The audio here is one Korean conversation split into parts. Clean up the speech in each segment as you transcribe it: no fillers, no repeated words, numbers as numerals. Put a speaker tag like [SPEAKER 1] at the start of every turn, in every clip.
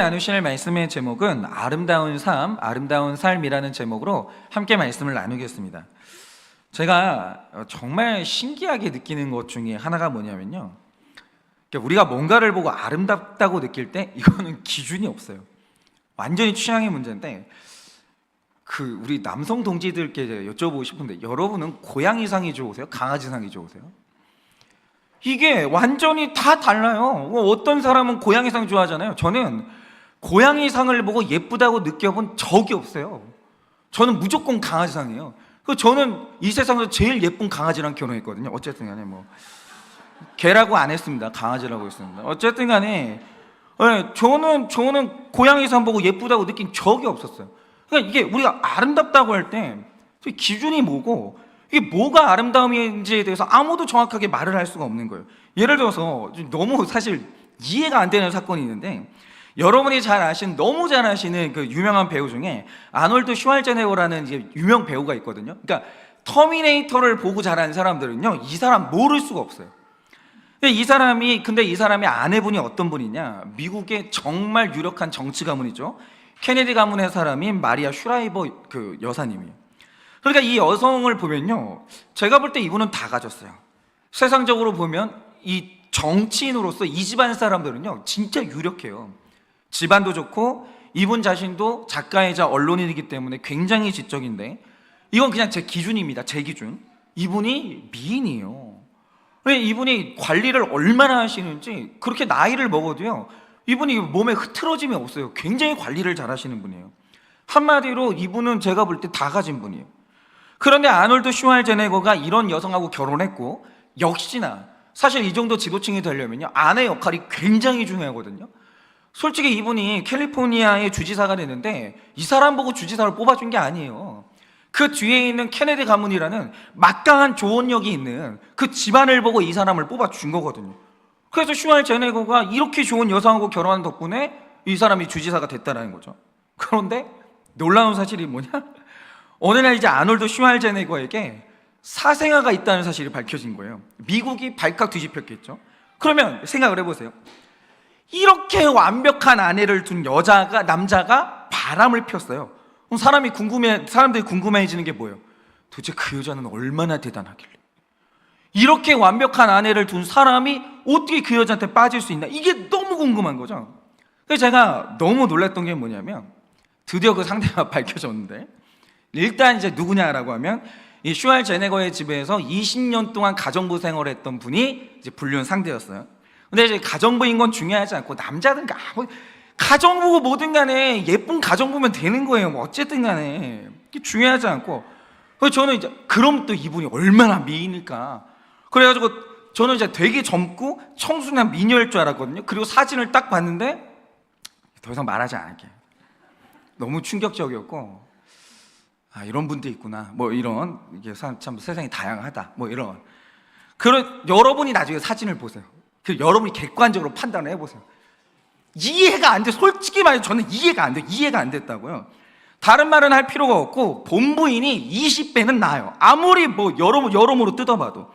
[SPEAKER 1] 나누실 말씀의 제목은 아름다운 삶, 아름다운 삶이라는 제목으로 함께 말씀을 나누겠습니다. 제가 정말 신기하게 느끼는 것 중에 하나가 뭐냐면요, 우리가 뭔가를 보고 아름답다고 느낄 때 이거는 기준이 없어요. 완전히 취향의 문제인데, 우리 남성 동지들께 여쭤보고 싶은데, 여러분은 고양이상이 좋으세요? 강아지상이 좋으세요? 이게 완전히 다 달라요. 어떤 사람은 고양이상 좋아하잖아요. 저는 고양이상을 보고 예쁘다고 느껴본 적이 없어요. 저는 무조건 강아지상이에요. 저는 이 세상에서 제일 예쁜 강아지랑 결혼했거든요. 어쨌든 간에 개라고 안 했습니다. 강아지라고 했습니다. 어쨌든 간에 저는 고양이상 보고 예쁘다고 느낀 적이 없었어요. 그러니까 이게 우리가 아름답다고 할 때 기준이 뭐고 이게 뭐가 아름다움인지에 대해서 아무도 정확하게 말을 할 수가 없는 거예요. 예를 들어서 너무 사실 이해가 안 되는 사건이 있는데, 여러분이 너무 잘 아시는 그 유명한 배우 중에 아놀드 슈왈제네거라는 이제 유명 배우가 있거든요. 그러니까 터미네이터를 보고 자란 사람들은요, 이 사람 모를 수가 없어요. 근데 이 사람의 아내분이 어떤 분이냐, 미국의 정말 유력한 정치 가문이죠. 케네디 가문의 사람인 마리아 슈라이버 그 여사님이에요. 그러니까 이 여성을 보면요, 제가 볼 때 이분은 다 가졌어요. 세상적으로 보면 이 정치인으로서 이 집안 사람들은요 진짜 유력해요. 집안도 좋고 이분 자신도 작가이자 언론인이기 때문에 굉장히 지적인데, 이건 그냥 제 기준입니다. 제 기준. 이분이 미인이에요. 이분이 관리를 얼마나 하시는지, 그렇게 나이를 먹어도요 이분이 몸에 흐트러짐이 없어요. 굉장히 관리를 잘 하시는 분이에요. 한마디로 이분은 제가 볼 때 다 가진 분이에요. 그런데 아놀드 슈왈제네거가 이런 여성하고 결혼했고, 역시나 사실 이 정도 지도층이 되려면요 아내 역할이 굉장히 중요하거든요. 솔직히 이분이 캘리포니아의 주지사가 됐는데 이 사람 보고 주지사를 뽑아준 게 아니에요. 그 뒤에 있는 케네디 가문이라는 막강한 조언력이 있는 그 집안을 보고 이 사람을 뽑아준 거거든요. 그래서 슈왈제네거가 이렇게 좋은 여성하고 결혼한 덕분에 이 사람이 주지사가 됐다는 거죠. 그런데 놀라운 사실이 뭐냐, 어느 날 이제 아놀드 슈왈제네거에게 사생아가 있다는 사실이 밝혀진 거예요. 미국이 발칵 뒤집혔겠죠. 그러면 생각을 해보세요. 이렇게 완벽한 아내를 둔 남자가 바람을 폈어요. 그럼 사람들이 궁금해지는 게 뭐예요? 도대체 그 여자는 얼마나 대단하길래 이렇게 완벽한 아내를 둔 사람이 어떻게 그 여자한테 빠질 수 있나, 이게 너무 궁금한 거죠. 그래서 제가 너무 놀랐던 게 뭐냐면, 드디어 그 상대가 밝혀졌는데, 일단 이제 누구냐라고 하면 이 슈왈제네거의 집에서 20년 동안 가정부 생활을 했던 분이 이제 불륜 상대였어요. 근데 이제 가정부인 건 중요하지 않고, 남자든 가정부고 뭐든 간에 예쁜 가정부면 되는 거예요. 어쨌든 간에 중요하지 않고, 그래서 저는 이제 그럼 또 이분이 얼마나 미인일까, 그래가지고 저는 이제 되게 젊고 청순한 미녀일 줄 알았거든요. 그리고 사진을 딱 봤는데 더 이상 말하지 않을게요. 너무 충격적이었고, 이런 분도 있구나, 이런, 이게 참 세상이 다양하다, 이런. 여러분이 나중에 사진을 보세요. 여러분이 객관적으로 판단을 해보세요. 이해가 안 돼. 솔직히 말해서 저는 이해가 안 돼요. 이해가 안 됐다고요. 다른 말은 할 필요가 없고, 본부인이 20배는 나아요. 아무리 여러모로 뜯어봐도.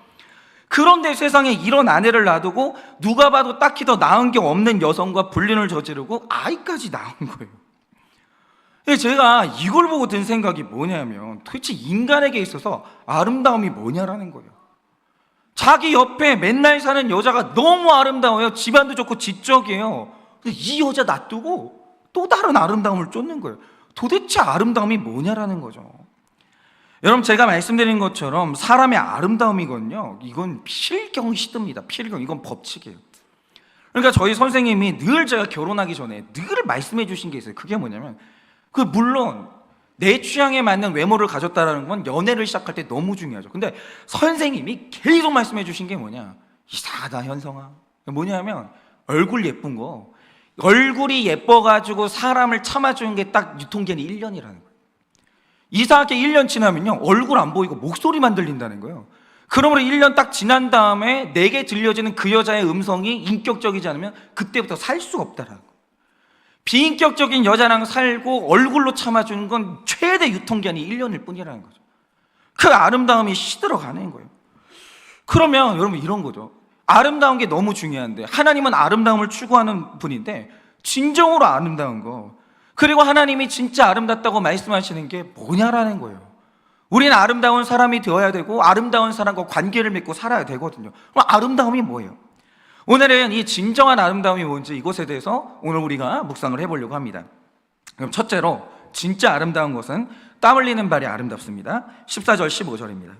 [SPEAKER 1] 그런데 세상에 이런 아내를 놔두고 누가 봐도 딱히 더 나은 게 없는 여성과 불륜을 저지르고 아이까지 낳은 거예요. 제가 이걸 보고 든 생각이 뭐냐면, 도대체 인간에게 있어서 아름다움이 뭐냐라는 거예요. 자기 옆에 맨날 사는 여자가 너무 아름다워요. 집안도 좋고 지적이에요. 이 여자 놔두고 또 다른 아름다움을 쫓는 거예요. 도대체 아름다움이 뭐냐라는 거죠. 여러분, 제가 말씀드린 것처럼 사람의 아름다움이거든요, 이건 필경시듭니다. 필경. 이건 법칙이에요. 그러니까 저희 선생님이 늘 제가 결혼하기 전에 늘 말씀해 주신 게 있어요. 그게 뭐냐면, 물론 내 취향에 맞는 외모를 가졌다는 건 연애를 시작할 때 너무 중요하죠. 근데 선생님이 계속 말씀해 주신 게 뭐냐, 이상하다 현성아, 뭐냐면 얼굴 예쁜 거, 얼굴이 예뻐가지고 사람을 참아주는 게 딱 유통기한이 1년이라는 거예요. 이상하게 1년 지나면요 얼굴 안 보이고 목소리만 들린다는 거예요. 그러므로 1년 딱 지난 다음에 내게 들려지는 그 여자의 음성이 인격적이지 않으면 그때부터 살 수가 없다라는 거예요. 비인격적인 여자랑 살고 얼굴로 참아주는 건 최대 유통기한이 1년일 뿐이라는 거죠. 그 아름다움이 시들어가는 거예요. 그러면 여러분, 이런 거죠. 아름다운 게 너무 중요한데, 하나님은 아름다움을 추구하는 분인데 진정으로 아름다운 거. 그리고 하나님이 진짜 아름답다고 말씀하시는 게 뭐냐라는 거예요. 우리는 아름다운 사람이 되어야 되고 아름다운 사람과 관계를 맺고 살아야 되거든요. 그럼 아름다움이 뭐예요? 오늘은 이 진정한 아름다움이 뭔지 이것에 대해서 오늘 우리가 묵상을 해보려고 합니다. 그럼 첫째로 진짜 아름다운 것은 땀 흘리는 발이 아름답습니다. 14절 15절입니다.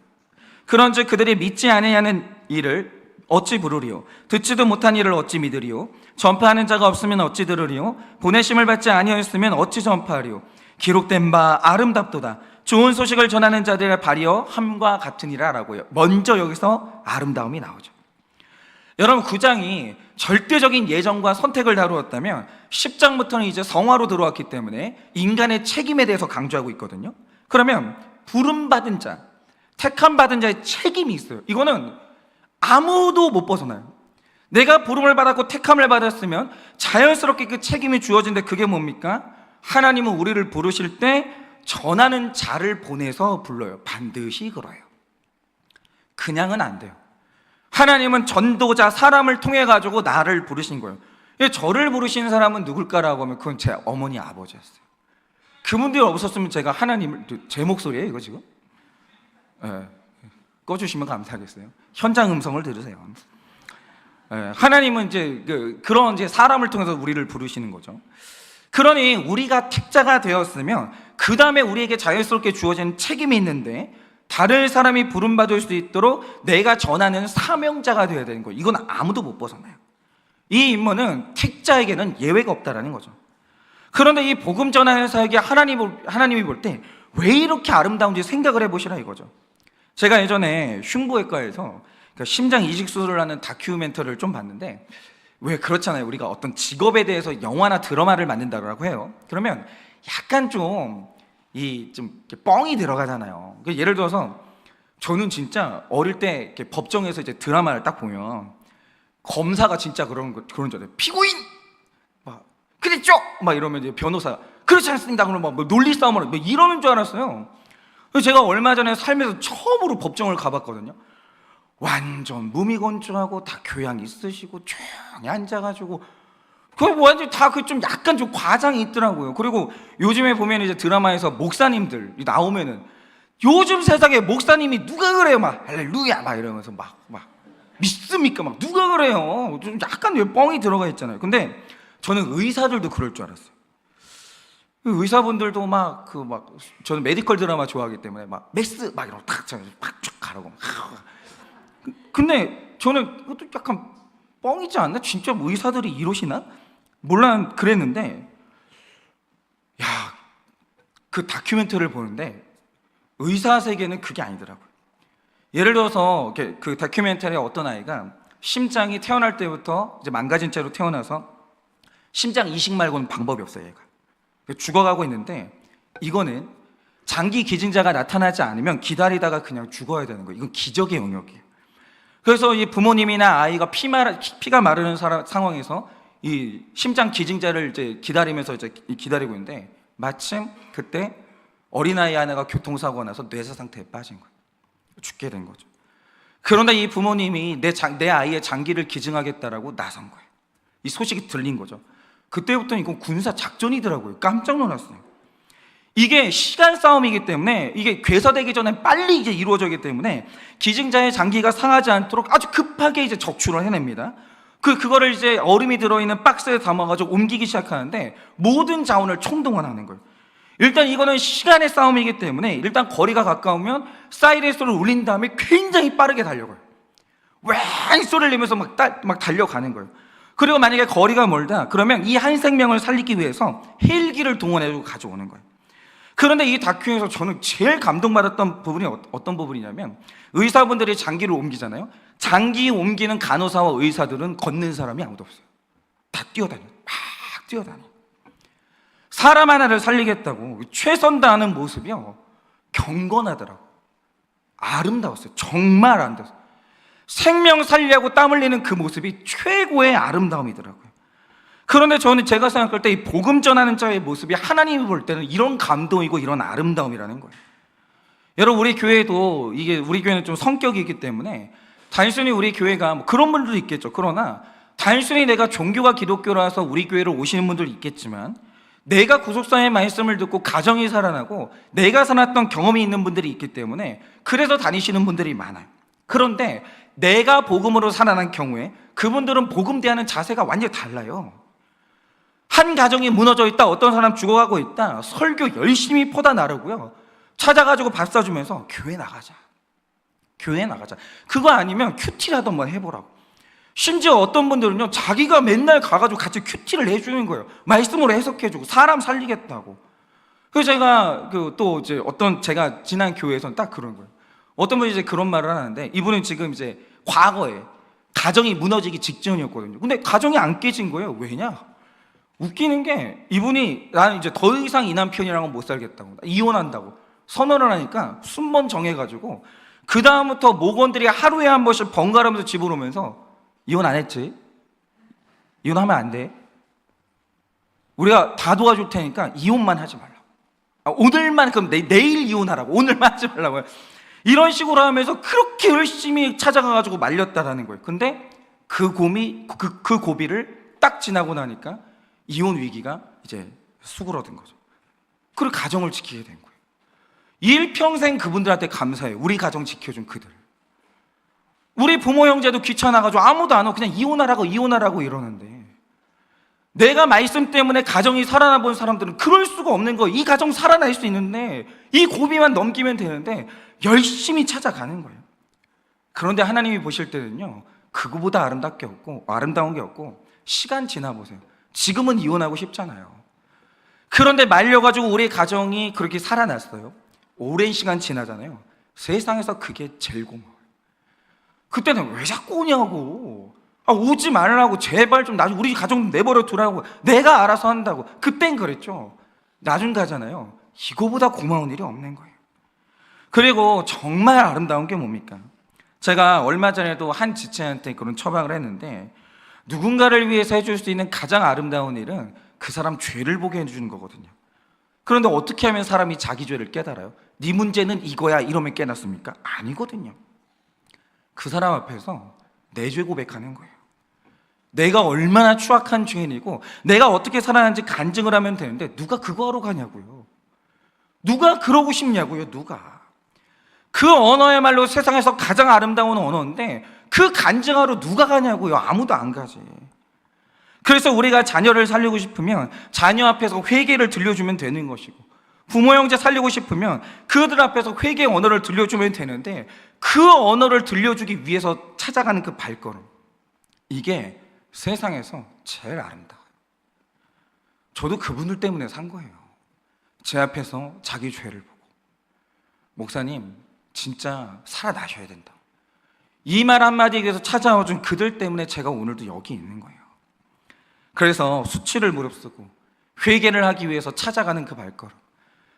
[SPEAKER 1] 그런즉 그들이 믿지 아니하는 일을 어찌 부르리요? 듣지도 못한 일을 어찌 믿으리요? 전파하는 자가 없으면 어찌 들으리요? 보내심을 받지 아니하였으면 어찌 전파하리요? 기록된 바 아름답도다. 좋은 소식을 전하는 자들의 발이여 함과 같으니라 라고요. 먼저 여기서 아름다움이 나오죠. 여러분, 9장이 절대적인 예정과 선택을 다루었다면 10장부터는 이제 성화로 들어왔기 때문에 인간의 책임에 대해서 강조하고 있거든요. 그러면 부름받은 자, 택함받은 자의 책임이 있어요. 이거는 아무도 못 벗어나요. 내가 부름을 받았고 택함을 받았으면 자연스럽게 그 책임이 주어진데 그게 뭡니까? 하나님은 우리를 부르실 때 전하는 자를 보내서 불러요. 반드시 그래요. 그냥은 안 돼요. 하나님은 전도자, 사람을 통해 가지고 나를 부르신 거예요. 저를 부르신 사람은 누굴까라고 하면 그건 제 어머니, 아버지였어요. 그분들이 없었으면 제가 하나님을, 제 목소리예요 이거 지금? 네. 꺼주시면 감사하겠어요. 현장 음성을 들으세요. 네. 하나님은 이제 그런 이제 사람을 통해서 우리를 부르시는 거죠. 그러니 우리가 택자가 되었으면 그 다음에 우리에게 자연스럽게 주어진 책임이 있는데 다른 사람이 부름받을 수 있도록 내가 전하는 사명자가 되어야 되는 거예요. 이건 아무도 못 벗어나요. 이 임무는 택자에게는 예외가 없다라는 거죠. 그런데 이 복음 전하는 사역이 하나님이 볼 때 왜 이렇게 아름다운지 생각을 해보시라 이거죠. 제가 예전에 흉부외과에서 심장 이식 수술을 하는 다큐멘터리를 좀 봤는데, 왜 그렇잖아요. 우리가 어떤 직업에 대해서 영화나 드라마를 만든다고 해요. 그러면 약간 좀 뻥이 들어가잖아요. 예를 들어서 저는 진짜 어릴 때 이렇게 법정에서 이제 드라마를 딱 보면 검사가 진짜 그런 줄 알아요. 피고인! 막, 그랬죠? 막 이러면 이제 변호사, 그렇지 않습니다. 그러면 막 논리 싸움을 막 이러는 줄 알았어요. 그래서 제가 얼마 전에 살면서 처음으로 법정을 가봤거든요. 완전 무미건조하고 다 교양 있으시고 조용히 앉아가지고 완전 다 좀 약간 좀 과장이 있더라고요. 그리고 요즘에 보면 이제 드라마에서 목사님들 나오면은 요즘 세상에 목사님이 누가 그래요? 막 할렐루야 막 이러면서 막 믿습니까? 막 누가 그래요? 좀 약간 뻥이 들어가 있잖아요. 근데 저는 의사들도 그럴 줄 알았어요. 의사분들도 저는 메디컬 드라마 좋아하기 때문에 막 메스 막 이러고 탁쭉 가라고. 근데 저는 이것도 약간 뻥이지 않나? 진짜 의사들이 이러시나? 몰라 그랬는데, 야, 그 다큐멘터리를 보는데 의사 세계는 그게 아니더라고요. 예를 들어서 그 다큐멘터리에 어떤 아이가 심장이 태어날 때부터 이제 망가진 채로 태어나서 심장 이식 말고는 방법이 없어요. 얘가 죽어가고 있는데, 이거는 장기 기증자가 나타나지 않으면 기다리다가 그냥 죽어야 되는 거예요. 이건 기적의 영역이에요. 그래서 이 부모님이나 아이가 피가 마르는 상황에서 이 심장 기증자를 이제 기다리면서 이제 기다리고 있는데, 마침 그때 어린아이 하나가 교통사고가 나서 뇌사 상태에 빠진 거예요. 죽게 된 거죠. 그런데 이 부모님이 내 아이의 장기를 기증하겠다라고 나선 거예요. 이 소식이 들린 거죠. 그때부터 이건 군사 작전이더라고요. 깜짝 놀랐어요. 이게 시간 싸움이기 때문에, 이게 괴사되기 전에 빨리 이제 이루어지기 때문에 기증자의 장기가 상하지 않도록 아주 급하게 이제 적출을 해냅니다. 그거를 이제 얼음이 들어있는 박스에 담아가지고 옮기기 시작하는데 모든 자원을 총동원하는 거예요. 일단 이거는 시간의 싸움이기 때문에 일단 거리가 가까우면 사이렌 소리를 울린 다음에 굉장히 빠르게 달려가요. 왱 소리를 내면서 막 달려가는 거예요. 그리고 만약에 거리가 멀다 그러면 이 한 생명을 살리기 위해서 헬기를 동원해서 가져오는 거예요. 그런데 이 다큐에서 저는 제일 감동받았던 부분이 어떤 부분이냐면, 의사분들이 장기를 옮기잖아요. 장기 옮기는 간호사와 의사들은 걷는 사람이 아무도 없어요. 다 뛰어다녀요. 막 뛰어다녀요. 사람 하나를 살리겠다고 최선 다하는 모습이요, 경건하더라고. 아름다웠어요. 정말 아름다웠어요. 생명 살리려고 땀 흘리는 그 모습이 최고의 아름다움이더라고요. 그런데 제가 생각할 때 이 복음 전하는 자의 모습이 하나님이 볼 때는 이런 감동이고 이런 아름다움이라는 거예요. 여러분, 우리 교회는 좀 성격이 있기 때문에 단순히 우리 교회가 그런 분들도 있겠죠. 그러나 단순히 내가 종교가 기독교라서 우리 교회를 오시는 분들 있겠지만, 내가 구속사의 말씀을 듣고 가정이 살아나고 내가 살았던 경험이 있는 분들이 있기 때문에 그래서 다니시는 분들이 많아요. 그런데 내가 복음으로 살아난 경우에 그분들은 복음 대하는 자세가 완전히 달라요. 한 가정이 무너져 있다, 어떤 사람 죽어가고 있다, 설교 열심히 퍼다 나르고요, 찾아가지고 밥 사주면서 교회 나가자, 교회 나가자. 그거 아니면 큐티라도 한번 해보라고. 심지어 어떤 분들은요, 자기가 맨날 가가지고 같이 큐티를 해주는 거예요. 말씀으로 해석해주고 사람 살리겠다고. 그래서 제가 또 이제 제가 지난 교회에서는 딱 그런 거예요. 어떤 분이 이제 그런 말을 하는데, 이분은 지금 이제 과거에 가정이 무너지기 직전이었거든요. 근데 가정이 안 깨진 거예요. 왜냐? 웃기는 게, 이분이 나는 이제 더 이상 이 남편이랑은 못 살겠다고, 이혼한다고 선언을 하니까 순번 정해가지고 그 다음부터 목원들이 하루에 한 번씩 번갈아가면서 집으로 오면서, 이혼 안 했지? 이혼하면 안 돼. 우리가 다 도와줄 테니까 이혼만 하지 말라고. 오늘만, 그럼 내일 이혼하라고. 오늘만 하지 말라고. 이런 식으로 하면서 그렇게 열심히 찾아가가지고 말렸다라는 거예요. 근데 그 고비를 딱 지나고 나니까 이혼 위기가 이제 수그러든 거죠. 그리고 가정을 지키게 된 거예요. 일평생 그분들한테 감사해요. 우리 가정 지켜준 그들. 우리 부모 형제도 귀찮아가지고 아무도 안 오고 그냥 이혼하라고 이러는데, 내가 말씀 때문에 가정이 살아나 본 사람들은 그럴 수가 없는 거예요. 이 가정 살아날 수 있는데, 이 고비만 넘기면 되는데 열심히 찾아가는 거예요. 그런데 하나님이 보실 때는요, 그거보다 아름다운 게 없고 시간 지나보세요. 지금은 이혼하고 싶잖아요. 그런데 말려가지고 우리 가정이 그렇게 살아났어요. 오랜 시간 지나잖아요. 세상에서 그게 제일 고마워요. 그때는 왜 자꾸 오냐고, 오지 말라고, 제발 좀 나중에 우리 가정 내버려 두라고, 내가 알아서 한다고. 그땐 그랬죠. 나중 가잖아요. 이거보다 고마운 일이 없는 거예요. 그리고 정말 아름다운 게 뭡니까? 제가 얼마 전에도 한 지체한테 그런 처방을 했는데, 누군가를 위해서 해줄 수 있는 가장 아름다운 일은 그 사람 죄를 보게 해주는 거거든요. 그런데 어떻게 하면 사람이 자기 죄를 깨달아요? 네 문제는 이거야 이러면 깨닫습니까? 아니거든요. 그 사람 앞에서 내 죄 고백하는 거예요. 내가 얼마나 추악한 죄인이고 내가 어떻게 살아났는지 간증을 하면 되는데, 누가 그거 하러 가냐고요. 누가 그러고 싶냐고요. 누가. 그 언어야말로 세상에서 가장 아름다운 언어인데 그 간증하러 누가 가냐고요. 아무도 안 가지. 그래서 우리가 자녀를 살리고 싶으면 자녀 앞에서 회개를 들려주면 되는 것이고, 부모 형제 살리고 싶으면 그들 앞에서 회개의 언어를 들려주면 되는데, 그 언어를 들려주기 위해서 찾아가는 그 발걸음, 이게 세상에서 제일 아름다워요. 저도 그분들 때문에 산 거예요. 제 앞에서 자기 죄를 보고, 목사님 진짜 살아나셔야 된다, 이 말 한마디에 대해서 찾아와준 그들 때문에 제가 오늘도 여기 있는 거예요. 그래서 수치를 무릅쓰고 회개를 하기 위해서 찾아가는 그 발걸음,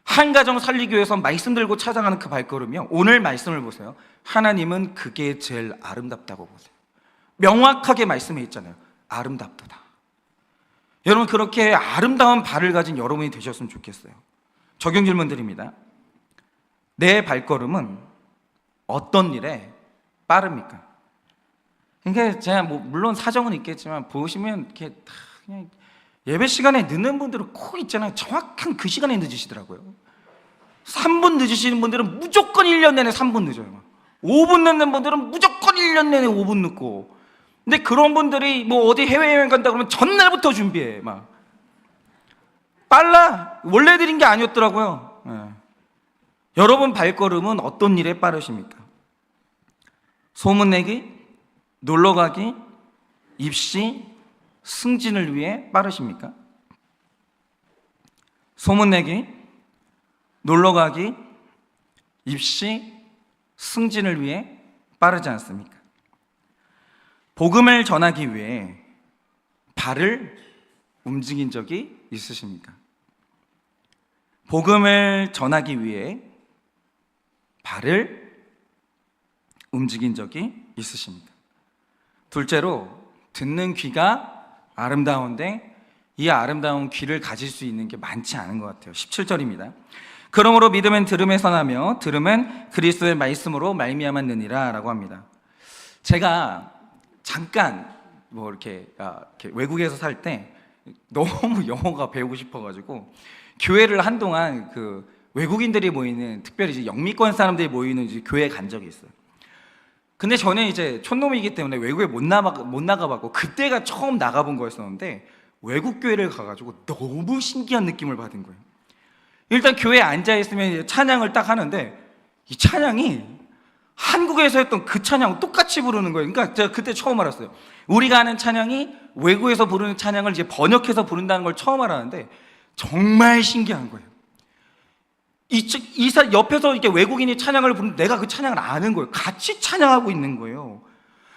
[SPEAKER 1] 한 가정 살리기 위해서 말씀 들고 찾아가는 그 발걸음이요, 오늘 말씀을 보세요. 하나님은 그게 제일 아름답다고 보세요. 명확하게 말씀해 있잖아요. 아름답도다. 여러분, 그렇게 아름다운 발을 가진 여러분이 되셨으면 좋겠어요. 적용 질문 드립니다. 내 발걸음은 어떤 일에 빠릅니까? 그러니까 제가 물론 사정은 있겠지만, 보시면 이렇게 그냥 예배 시간에 늦는 분들은 꼭 있잖아요. 정확한 그 시간에 늦으시더라고요. 3분 늦으시는 분들은 무조건 1년 내내 3분 늦어요. 5분 늦는 분들은 무조건 1년 내내 5분 늦고. 근데 그런 분들이 뭐 어디 해외여행 간다 그러면 전날부터 준비해. 막 빨라. 원래 드린 게 아니었더라고요. 네. 여러분 발걸음은 어떤 일에 빠르십니까? 소문내기, 놀러가기, 입시, 승진을 위해 빠르십니까? 소문내기, 놀러가기, 입시, 승진을 위해 빠르지 않습니까? 복음을 전하기 위해 발을 움직인 적이 있으십니까? 복음을 전하기 위해 발을 움직인 적이 있으십니까? 둘째로, 듣는 귀가 아름다운데 이 아름다운 귀를 가질 수 있는 게 많지 않은 것 같아요. 17절입니다. 그러므로 믿음은 들음에서 나며 들음은 그리스도의 말씀으로 말미암았느니라 라고 합니다. 제가 잠깐 뭐 이렇게 외국에서 살 때 너무 영어가 배우고 싶어가지고 교회를 한동안 그 외국인들이 모이는, 특별히 이제 영미권 사람들이 모이는 이제 교회에 간 적이 있어요. 근데 저는 이제 촌놈이기 때문에 외국에 못 나가봤고 그때가 처음 나가본 거였었는데 외국 교회를 가가지고 너무 신기한 느낌을 받은 거예요. 일단 교회에 앉아있으면 찬양을 딱 하는데 이 찬양이 한국에서 했던 그 찬양 똑같이 부르는 거예요. 그러니까 제가 그때 처음 알았어요. 우리가 아는 찬양이 외국에서 부르는 찬양을 이제 번역해서 부른다는 걸 처음 알았는데 정말 신기한 거예요. 옆에서 이렇게 외국인이 찬양을 부르는데 내가 그 찬양을 아는 거예요. 같이 찬양하고 있는 거예요.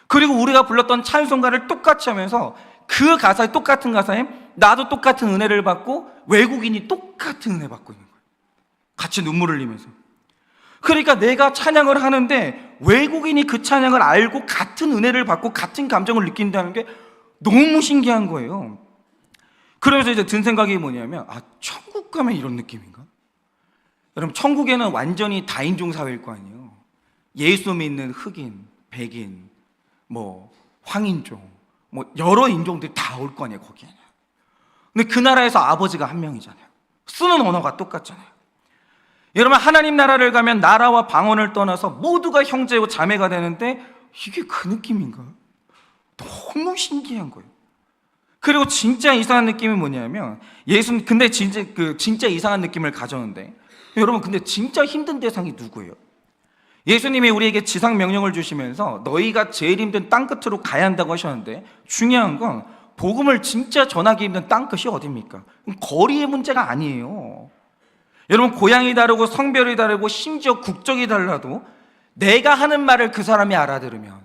[SPEAKER 1] 그리고 우리가 불렀던 찬송가를 똑같이 하면서 그 가사에, 똑같은 가사에 나도 똑같은 은혜를 받고 외국인이 똑같은 은혜 받고 있는 거예요. 같이 눈물을 흘리면서. 그러니까 내가 찬양을 하는데 외국인이 그 찬양을 알고 같은 은혜를 받고 같은 감정을 느낀다는 게 너무 신기한 거예요. 그러면서 이제 든 생각이 뭐냐면, 천국 가면 이런 느낌인가? 여러분, 천국에는 완전히 다인종 사회일 거 아니에요. 예수 믿는 흑인, 백인, 뭐 황인종, 뭐 여러 인종들이 다 올 거 아니에요, 거기에는. 근데 그 나라에서 아버지가 한 명이잖아요. 쓰는 언어가 똑같잖아요. 여러분, 하나님 나라를 가면 나라와 방언을 떠나서 모두가 형제고 자매가 되는데 이게 그 느낌인가? 너무 신기한 거예요. 그리고 진짜 이상한 느낌이 뭐냐면, 예수는 근데 진짜 이상한 느낌을 가졌는데, 여러분, 근데 진짜 힘든 대상이 누구예요? 예수님이 우리에게 지상 명령을 주시면서 너희가 제일 힘든 땅끝으로 가야 한다고 하셨는데, 중요한 건 복음을 진짜 전하기 힘든 땅끝이 어딥니까? 거리의 문제가 아니에요. 여러분, 고향이 다르고 성별이 다르고 심지어 국적이 달라도 내가 하는 말을 그 사람이 알아들으면,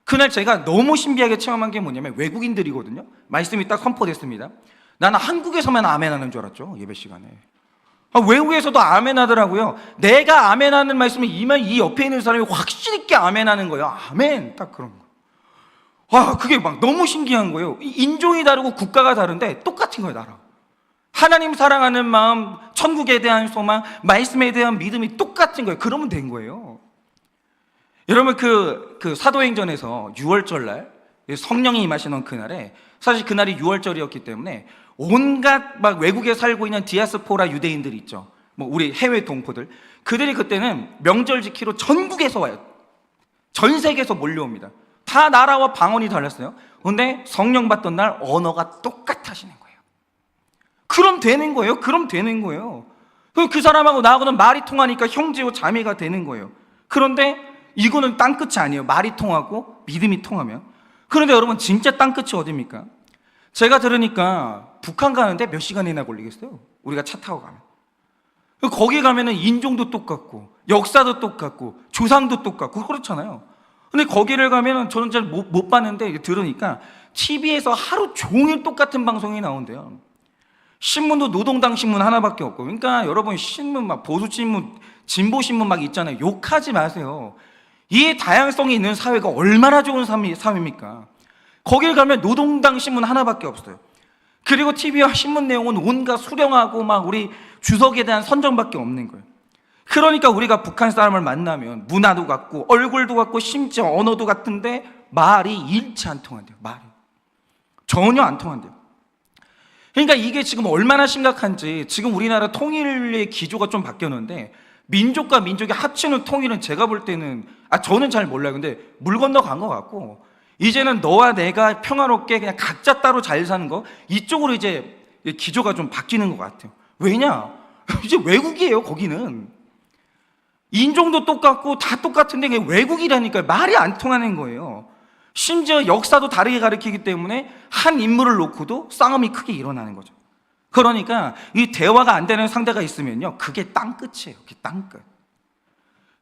[SPEAKER 1] 그날 제가 너무 신기하게 체험한 게 뭐냐면, 외국인들이거든요. 말씀이 딱 선포됐습니다. 나는 한국에서만 아멘 하는 줄 알았죠, 예배 시간에. 외국에서도 아멘 하더라고요. 내가 아멘 하는 말씀이 이 옆에 있는 사람이 확실히 있게 아멘 하는 거예요. 아멘, 딱 그런 거. 그게 막 너무 신기한 거예요. 인종이 다르고 국가가 다른데 똑같은 거예요, 나라. 하나님 사랑하는 마음, 천국에 대한 소망, 말씀에 대한 믿음이 똑같은 거예요. 그러면 된 거예요. 여러분, 그 사도행전에서 6월절 날 성령이 임하시는 그날에, 사실 그날이 6월절이었기 때문에 온갖 막 외국에 살고 있는 디아스포라 유대인들이 있죠. 뭐 우리 해외 동포들, 그들이 그때는 명절 지키러 전국에서 와요. 전 세계에서 몰려옵니다. 다 나라와 방언이 달랐어요. 근데 성령 받던 날 언어가 똑같아지는 거예요. 그럼 되는 거예요. 그럼 되는 거예요. 그 사람하고 나하고는 말이 통하니까 형제고 자매가 되는 거예요. 그런데 이거는 땅끝이 아니에요. 말이 통하고 믿음이 통하면. 그런데 여러분, 진짜 땅끝이 어디입니까? 제가 들으니까 북한 가는데 몇 시간이나 걸리겠어요? 우리가 차 타고 가면. 거기 가면은 인종도 똑같고 역사도 똑같고 조상도 똑같고 그렇잖아요. 근데 거기를 가면은 저는 잘 못 봤는데 들으니까 TV에서 하루 종일 똑같은 방송이 나온대요. 신문도 노동당 신문 하나밖에 없고. 그러니까 여러분, 신문 막 보수 신문, 진보 신문 막 있잖아요. 욕하지 마세요. 이 다양성이 있는 사회가 얼마나 좋은 사회입니까? 거길 가면 노동당 신문 하나밖에 없어요. 그리고 TV와 신문 내용은 온갖 수령하고 막 우리 주석에 대한 선정밖에 없는 거예요. 그러니까 우리가 북한 사람을 만나면 문화도 같고 얼굴도 같고 심지어 언어도 같은데 말이 일치 안 통한대요. 말이 전혀 안 통한대요. 그러니까 이게 지금 얼마나 심각한지, 지금 우리나라 통일의 기조가 좀 바뀌었는데, 민족과 민족이 합치는 통일은 제가 볼 때는, 저는 잘 몰라요. 근데 물 건너간 것 같고, 이제는 너와 내가 평화롭게 그냥 각자 따로 잘 사는 거, 이쪽으로 이제 기조가 좀 바뀌는 것 같아요. 왜냐? 이제 외국이에요, 거기는. 인종도 똑같고 다 똑같은데 그게 외국이라니까요. 말이 안 통하는 거예요. 심지어 역사도 다르게 가르치기 때문에 한 인물을 놓고도 싸움이 크게 일어나는 거죠. 그러니까 이 대화가 안 되는 상대가 있으면요, 그게 땅끝이에요. 그게 땅끝.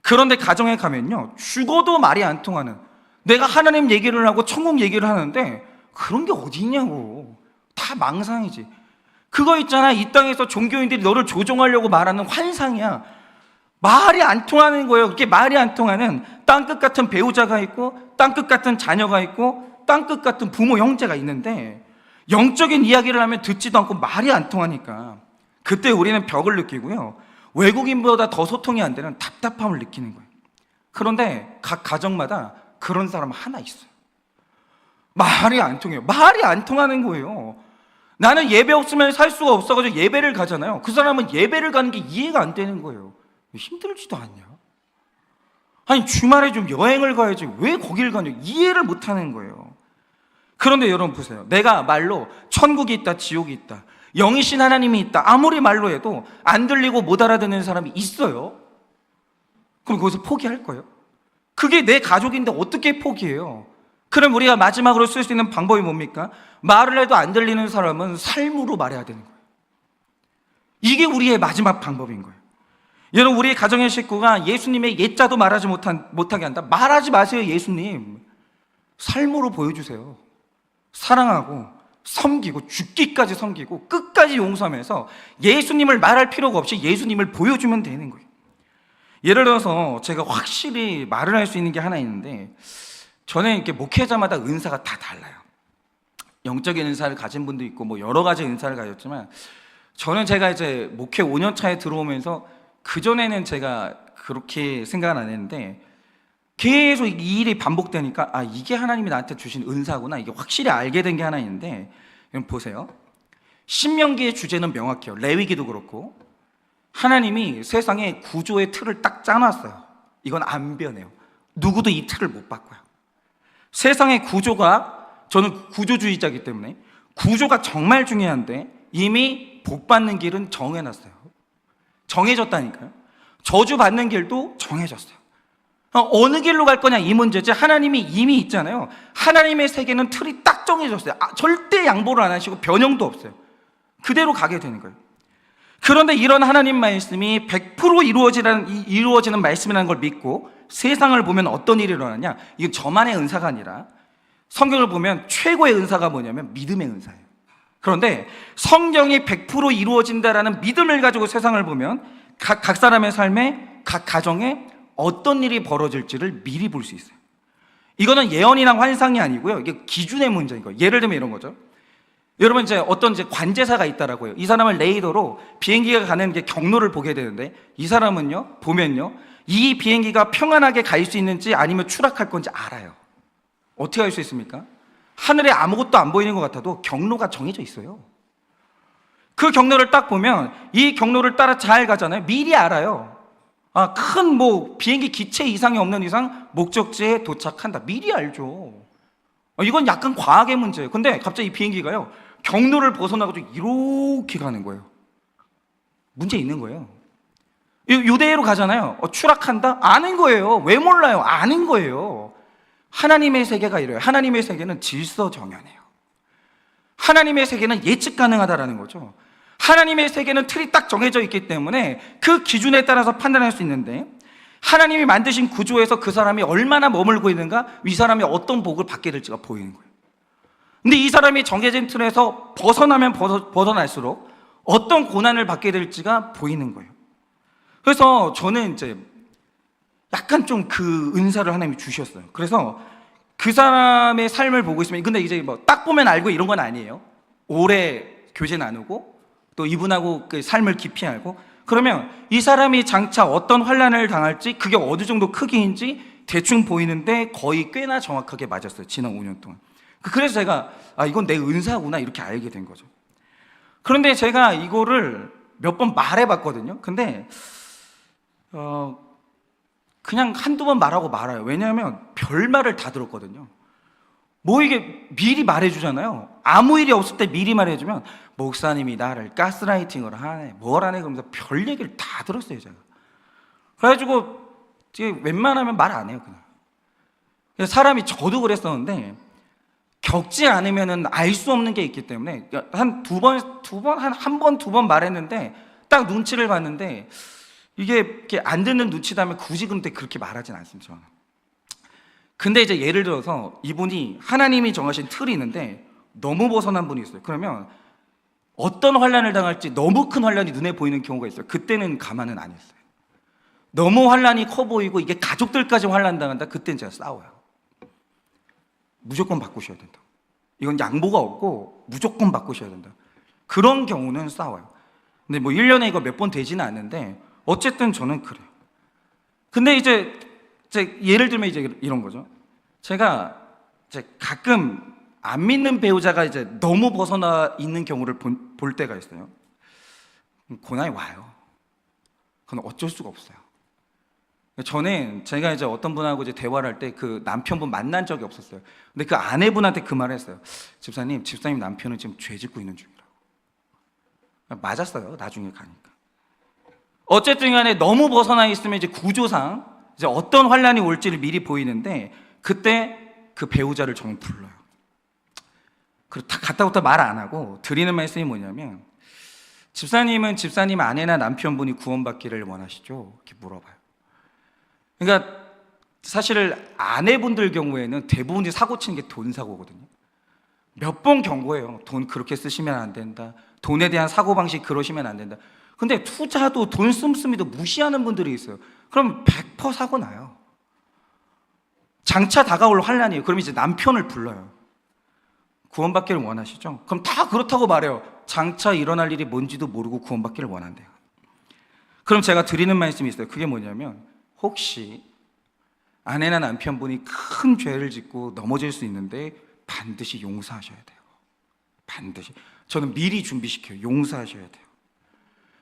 [SPEAKER 1] 그런데 가정에 가면요, 죽어도 말이 안 통하는, 내가 하나님 얘기를 하고 천국 얘기를 하는데 그런 게 어디 있냐고. 다 망상이지. 그거 있잖아, 이 땅에서 종교인들이 너를 조종하려고 말하는 환상이야. 말이 안 통하는 거예요. 그렇게 말이 안 통하는 땅끝 같은 배우자가 있고 땅끝 같은 자녀가 있고 땅끝 같은 부모 형제가 있는데, 영적인 이야기를 하면 듣지도 않고 말이 안 통하니까 그때 우리는 벽을 느끼고요, 외국인보다 더 소통이 안 되는 답답함을 느끼는 거예요. 그런데 각 가정마다 그런 사람 하나 있어요. 말이 안 통해요. 말이 안 통하는 거예요. 나는 예배 없으면 살 수가 없어가지고 예배를 가잖아요. 그 사람은 예배를 가는 게 이해가 안 되는 거예요. 힘들지도 않냐? 아니 주말에 좀 여행을 가야지 왜 거길 가냐? 이해를 못 하는 거예요. 그런데 여러분 보세요. 내가 말로 천국이 있다, 지옥이 있다, 영이신 하나님이 있다, 아무리 말로 해도 안 들리고 못 알아듣는 사람이 있어요. 그럼 거기서 포기할 거예요? 그게 내 가족인데 어떻게 포기해요? 그럼 우리가 마지막으로 쓸 수 있는 방법이 뭡니까? 말을 해도 안 들리는 사람은 삶으로 말해야 되는 거예요. 이게 우리의 마지막 방법인 거예요. 여러분, 우리 가정의 식구가 예수님의 옛자도 말하지 못하게 한다? 말하지 마세요. 예수님 삶으로 보여주세요. 사랑하고 섬기고 죽기까지 섬기고 끝까지 용서하면서 예수님을 말할 필요가 없이 예수님을 보여주면 되는 거예요. 예를 들어서 제가 확실히 말을 할 수 있는 게 하나 있는데, 저는 이렇게 목회자마다 은사가 다 달라요. 영적인 은사를 가진 분도 있고 뭐 여러 가지 은사를 가졌지만, 저는 제가 이제 목회 5년 차에 들어오면서, 그전에는 제가 그렇게 생각은 안 했는데 계속 이 일이 반복되니까 아, 이게 하나님이 나한테 주신 은사구나, 이게 확실히 알게 된 게 하나 있는데, 여러분 보세요. 신명기의 주제는 명확해요. 레위기도 그렇고 하나님이 세상에 구조의 틀을 딱 짜놨어요. 이건 안 변해요. 누구도 이 틀을 못 바꿔요. 세상의 구조가, 저는 구조주의자이기 때문에 구조가 정말 중요한데 이미 복 받는 길은 정해놨어요. 정해졌다니까요. 저주 받는 길도 정해졌어요. 어느 길로 갈 거냐 이 문제지, 하나님이 이미 있잖아요. 하나님의 세계는 틀이 딱 정해졌어요. 절대 양보를 안 하시고 변형도 없어요. 그대로 가게 되는 거예요. 그런데 이런 하나님 말씀이 100% 이루어지는 말씀이라는 걸 믿고 세상을 보면 어떤 일이 일어나냐, 이건 저만의 은사가 아니라 성경을 보면 최고의 은사가 뭐냐면 믿음의 은사예요. 그런데 성경이 100% 이루어진다라는 믿음을 가지고 세상을 보면 각 사람의 삶에, 각 가정에 어떤 일이 벌어질지를 미리 볼 수 있어요. 이거는 예언이나 환상이 아니고요, 이게 기준의 문제인 거예요. 예를 들면 이런 거죠. 여러분, 어떤 관제사가 있다라고 해요. 이 사람을 레이더로 비행기가 가는 게 경로를 보게 되는데, 이 사람은요 보면요 이 비행기가 평안하게 갈 수 있는지 아니면 추락할 건지 알아요. 어떻게 알 수 있습니까? 하늘에 아무것도 안 보이는 것 같아도 경로가 정해져 있어요. 그 경로를 딱 보면 이 경로를 따라 잘 가잖아요. 미리 알아요. 큰 비행기 기체 이상이 없는 이상 목적지에 도착한다. 미리 알죠. 이건 약간 과학의 문제예요. 근데 갑자기 이 비행기가요 경로를 벗어나가지고 이렇게 가는 거예요. 문제 있는 거예요. 요대로 가잖아요. 추락한다? 아는 거예요. 왜 몰라요? 아는 거예요. 하나님의 세계가 이래요. 하나님의 세계는 질서 정연해요. 하나님의 세계는 예측 가능하다라는 거죠. 하나님의 세계는 틀이 딱 정해져 있기 때문에 그 기준에 따라서 판단할 수 있는데, 하나님이 만드신 구조에서 그 사람이 얼마나 머물고 있는가, 이 사람이 어떤 복을 받게 될지가 보이는 거예요. 근데 이 사람이 정해진 틀에서 벗어나면 벗어날수록 어떤 고난을 받게 될지가 보이는 거예요. 그래서 저는 약간 좀 그 은사를 하나님이 주셨어요. 그래서 그 사람의 삶을 보고 있으면, 근데 딱 보면 알고 이런 건 아니에요. 오래 교제 나누고 또 이분하고 그 삶을 깊이 알고, 그러면 이 사람이 장차 어떤 환난을 당할지, 그게 어느 정도 크기인지 대충 보이는데 거의 꽤나 정확하게 맞았어요. 지난 5년 동안. 그래서 제가 이건 내 은사구나 이렇게 알게 된 거죠. 그런데 제가 이거를 몇 번 말해봤거든요. 근데 그냥 한두 번 말하고 말아요. 왜냐하면 별말을 다 들었거든요. 이게 미리 말해주잖아요. 아무 일이 없을 때 미리 말해주면 목사님이 나를 가스라이팅을 하네, 뭘 하네, 그러면서 별 얘기를 다 들었어요, 제가. 그래가지고 웬만하면 말 안 해요, 그냥. 사람이, 저도 그랬었는데 겪지 않으면 알 수 없는 게 있기 때문에 한 두 번 말했는데 딱 눈치를 봤는데 이게 이렇게 안 듣는 눈치다면 굳이 근데 그렇게 말하진 않습니다, 저는. 근데 예를 들어서 이분이, 하나님이 정하신 틀이 있는데 너무 벗어난 분이 있어요. 그러면 어떤 환난을 당할지, 너무 큰 환난이 눈에 보이는 경우가 있어요. 그때는 가만은 안 했어요. 너무 환난이 커 보이고 이게 가족들까지 환난 당한다? 그때는 제가 싸워요. 무조건 바꾸셔야 된다. 이건 양보가 없고 무조건 바꾸셔야 된다. 그런 경우는 싸워요. 근데 1년에 이거 몇 번 되지는 않는데 어쨌든 저는 그래요. 근데 예를 들면 이런 거죠. 제가 가끔 안 믿는 배우자가 이제 너무 벗어나 있는 경우를 볼 때가 있어요. 고난이 와요. 그건 어쩔 수가 없어요. 저는 제가 이제 어떤 분하고 이제 대화를 할 때 그 남편분 만난 적이 없었어요. 근데 그 아내분한테 그 말을 했어요. 집사님 남편은 지금 죄 짓고 있는 중이라고. 맞았어요. 나중에 가니까. 어쨌든 간에 너무 벗어나 있으면 이제 구조상 이제 어떤 환란이 올지를 미리 보이는데, 그때 그 배우자를 저는 불러요. 그리고 갔다 말 안 하고 드리는 말씀이 뭐냐면, 집사님은 집사님 아내나 남편분이 구원받기를 원하시죠? 이렇게 물어봐요. 그러니까 사실 아내분들 경우에는 대부분이 사고 치는 게 돈 사고거든요. 몇 번 경고해요. 돈 그렇게 쓰시면 안 된다. 돈에 대한 사고방식 그러시면 안 된다. 근데 투자도 돈 씀씀이도 무시하는 분들이 있어요. 그럼 100% 사고 나요. 장차 다가올 환란이에요. 그럼 이제 남편을 불러요. 구원받기를 원하시죠? 그럼 다 그렇다고 말해요. 장차 일어날 일이 뭔지도 모르고 구원받기를 원한대요. 그럼 제가 드리는 말씀이 있어요. 그게 뭐냐면, 혹시 아내나 남편분이 큰 죄를 짓고 넘어질 수 있는데 반드시 용서하셔야 돼요. 반드시. 저는 미리 준비시켜요. 용서하셔야 돼요.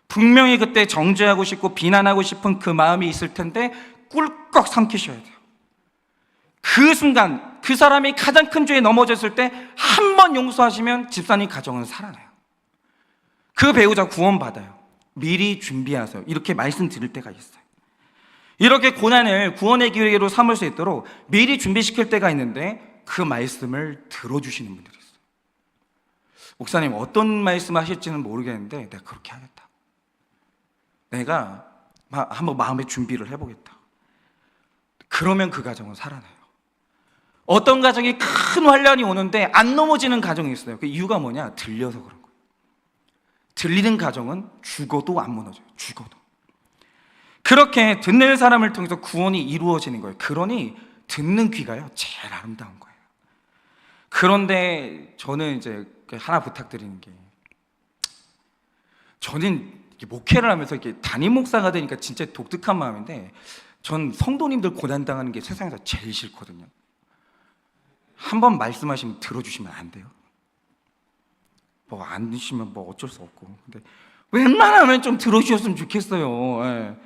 [SPEAKER 1] 분명히 그때 정죄하고 싶고 비난하고 싶은 그 마음이 있을 텐데 꿀꺽 삼키셔야 돼요. 그 순간 그 사람이 가장 큰 죄에 넘어졌을 때 한 번 용서하시면 집사님 가정은 살아나요. 그 배우자 구원받아요. 미리 준비하세요. 이렇게 말씀드릴 때가 있어요. 이렇게 고난을 구원의 기회로 삼을 수 있도록 미리 준비시킬 때가 있는데, 그 말씀을 들어주시는 분들이 있어요. 목사님 어떤 말씀 하실지는 모르겠는데 내가 그렇게 하겠다. 내가 한번 마음의 준비를 해보겠다. 그러면 그 가정은 살아나요. 어떤 가정이 큰 환란이 오는데 안 넘어지는 가정이 있어요. 그 이유가 뭐냐? 들려서 그런 거예요. 들리는 가정은 죽어도 안 무너져요. 죽어도. 그렇게 듣는 사람을 통해서 구원이 이루어지는 거예요. 그러니 듣는 귀가요, 제일 아름다운 거예요. 그런데 저는 이제 하나 부탁드리는 게, 저는 목회를 하면서 이렇게 담임 목사가 되니까 진짜 독특한 마음인데, 전 성도님들 고난당하는 게 세상에서 제일 싫거든요. 한번 말씀하시면 들어주시면 안 돼요? 뭐 안 드시면 뭐 어쩔 수 없고, 근데 웬만하면 좀 들어주셨으면 좋겠어요. 예.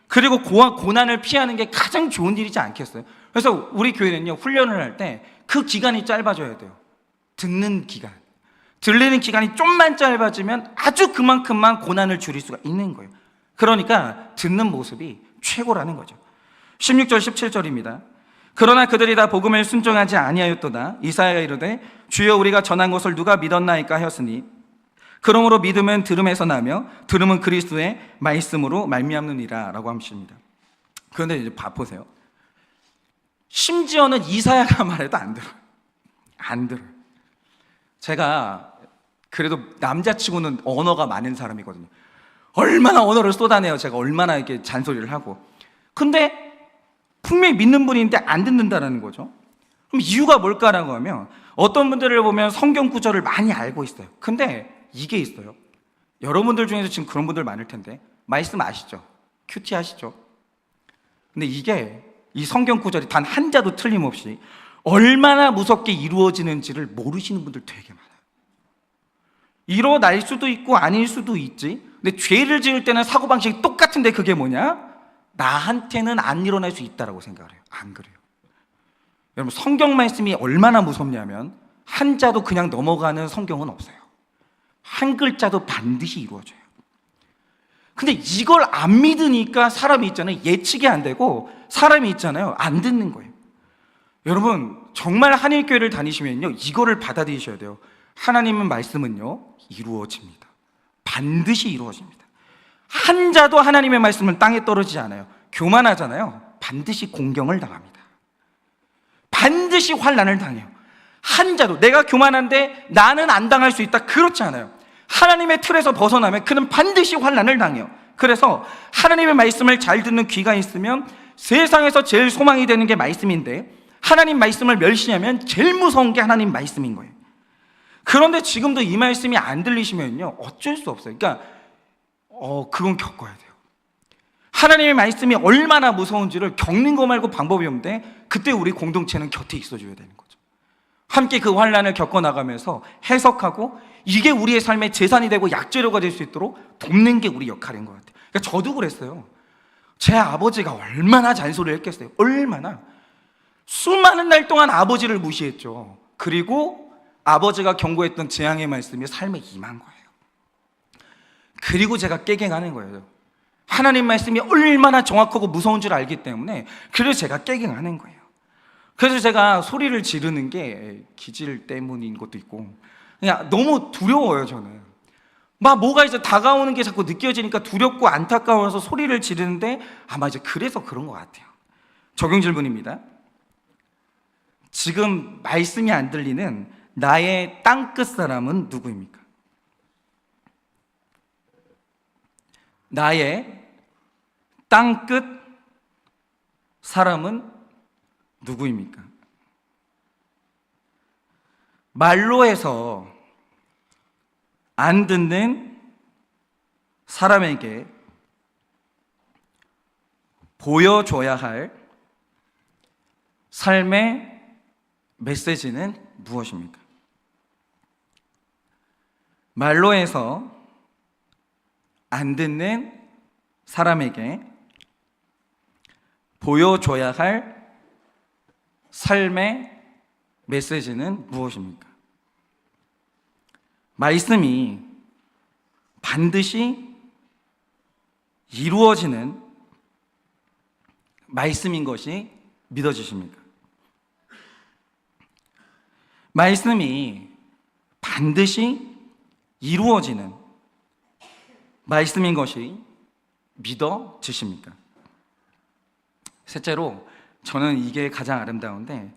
[SPEAKER 1] 그리고 고난을 피하는 게 가장 좋은 일이지 않겠어요? 그래서 우리 교회는요, 훈련을 할 때 그 기간이 짧아져야 돼요. 듣는 기간, 들리는 기간이 좀만 짧아지면 아주 그만큼만 고난을 줄일 수가 있는 거예요. 그러니까 듣는 모습이 최고라는 거죠. 16절 17절입니다. 그러나 그들이 다 복음을 순종하지 아니하였도다. 이사야가 이르되 주여 우리가 전한 것을 누가 믿었나이까 하였으니, 그러므로 믿음은 들음에서 나며 들음은 그리스도의 말씀으로 말미암느니라 라고 하십니다. 그런데 이제 보세요. 심지어는 이사야가 말해도 안 들어요. 안 들어요. 제가 그래도 남자치고는 언어가 많은 사람이거든요. 얼마나 언어를 쏟아내요. 제가 얼마나 이렇게 잔소리를 하고. 근데 분명히 믿는 분인데 안 듣는다는 거죠. 그럼 이유가 뭘까라고 하면, 어떤 분들을 보면 성경 구절을 많이 알고 있어요. 근데 이게 있어요. 여러분들 중에서 지금 그런 분들 많을 텐데, 말씀 아시죠? 큐티 아시죠? 근데 이게 이 성경 구절이 단 한 자도 틀림없이 얼마나 무섭게 이루어지는지를 모르시는 분들 되게 많아요. 일어날 수도 있고 아닐 수도 있지. 근데 죄를 지을 때는 사고방식이 똑같은데 그게 뭐냐? 나한테는 안 일어날 수 있다라고 생각을 해요. 안 그래요. 여러분, 성경 말씀이 얼마나 무섭냐면 한 자도 그냥 넘어가는 성경은 없어요. 한 글자도 반드시 이루어져요. 근데 이걸 안 믿으니까 사람이 있잖아요, 예측이 안 되고, 사람이 있잖아요, 안 듣는 거예요. 여러분, 정말 한일교회를 다니시면요, 이거를 받아들이셔야 돼요. 하나님의 말씀은요, 이루어집니다. 반드시 이루어집니다. 한 자도 하나님의 말씀은 땅에 떨어지지 않아요. 교만하잖아요. 반드시 공경을 당합니다. 반드시 환난을 당해요. 한 자도. 내가 교만한데 나는 안 당할 수 있다, 그렇지 않아요. 하나님의 틀에서 벗어나면 그는 반드시 환난을 당해요. 그래서 하나님의 말씀을 잘 듣는 귀가 있으면 세상에서 제일 소망이 되는 게 말씀인데, 하나님 말씀을 멸시하면 제일 무서운 게 하나님 말씀인 거예요. 그런데 지금도 이 말씀이 안 들리시면요, 어쩔 수 없어요. 그러니까 그건 겪어야 돼요. 하나님의 말씀이 얼마나 무서운지를 겪는 거 말고 방법이 없는데, 그때 우리 공동체는 곁에 있어줘야 되는 거죠. 함께 그 환난을 겪어나가면서 해석하고 이게 우리의 삶의 재산이 되고 약재료가 될 수 있도록 돕는 게 우리 역할인 것 같아요. 그러니까 저도 그랬어요. 제 아버지가 얼마나 잔소리를 했겠어요. 얼마나. 수많은 날 동안 아버지를 무시했죠. 그리고 아버지가 경고했던 재앙의 말씀이 삶에 임한 거예요. 그리고 제가 깨갱하는 거예요. 하나님 말씀이 얼마나 정확하고 무서운 줄 알기 때문에 그래서 제가 깨갱하는 거예요. 그래서 제가 소리를 지르는 게 기질 때문인 것도 있고 그냥 너무 두려워요. 저는 막 뭐가 이제 다가오는 게 자꾸 느껴지니까 두렵고 안타까워서 소리를 지르는데 아마 이제 그래서 그런 것 같아요. 적용 질문입니다. 지금 말씀이 안 들리는 나의 땅끝 사람은 누구입니까? 나의 땅끝 사람은 누구입니까? 말로 해서 안 듣는 사람에게 보여줘야 할 삶의 메시지는 무엇입니까? 말로 해서 안 듣는 사람에게 보여줘야 할 삶의 메시지는 무엇입니까? 말씀이 반드시 이루어지는 말씀인 것이 믿어지십니까? 말씀이 반드시 이루어지는 말씀인 것이 믿어지십니까? 셋째로 저는 이게 가장 아름다운데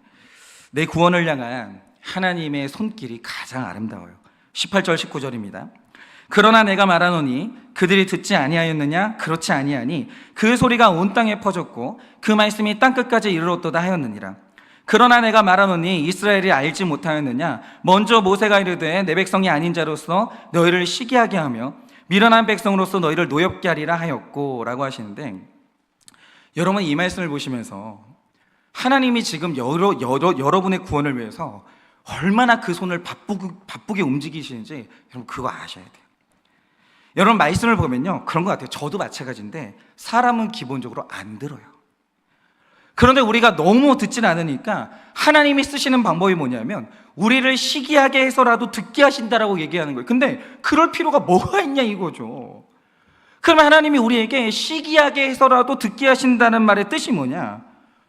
[SPEAKER 1] 내 구원을 향한 하나님의 손길이 가장 아름다워요. 18절 19절입니다. 그러나 내가 말하노니 그들이 듣지 아니하였느냐? 그렇지 아니하니 그 소리가 온 땅에 퍼졌고 그 말씀이 땅끝까지 이르렀도다 하였느니라. 그러나 내가 말하노니 이스라엘이 알지 못하였느냐? 먼저 모세가 이르되 내 백성이 아닌 자로서 너희를 시기하게 하며 미련한 백성으로서 너희를 노엽게 하리라 하였고 라고 하시는데, 여러분 이 말씀을 보시면서 하나님이 지금 여러분의 구원을 위해서 얼마나 그 손을 바쁘게 움직이시는지 여러분 그거 아셔야 돼요. 여러분 말씀을 보면요 그런 것 같아요. 저도 마찬가지인데 사람은 기본적으로 안 들어요. 그런데 우리가 너무 듣진 않으니까 하나님이 쓰시는 방법이 뭐냐면 우리를 시기하게 해서라도 듣게 하신다라고 얘기하는 거예요. 근데 그럴 필요가 뭐가 있냐 이거죠. 그러면 하나님이 우리에게 시기하게 해서라도 듣게 하신다는 말의 뜻이 뭐냐?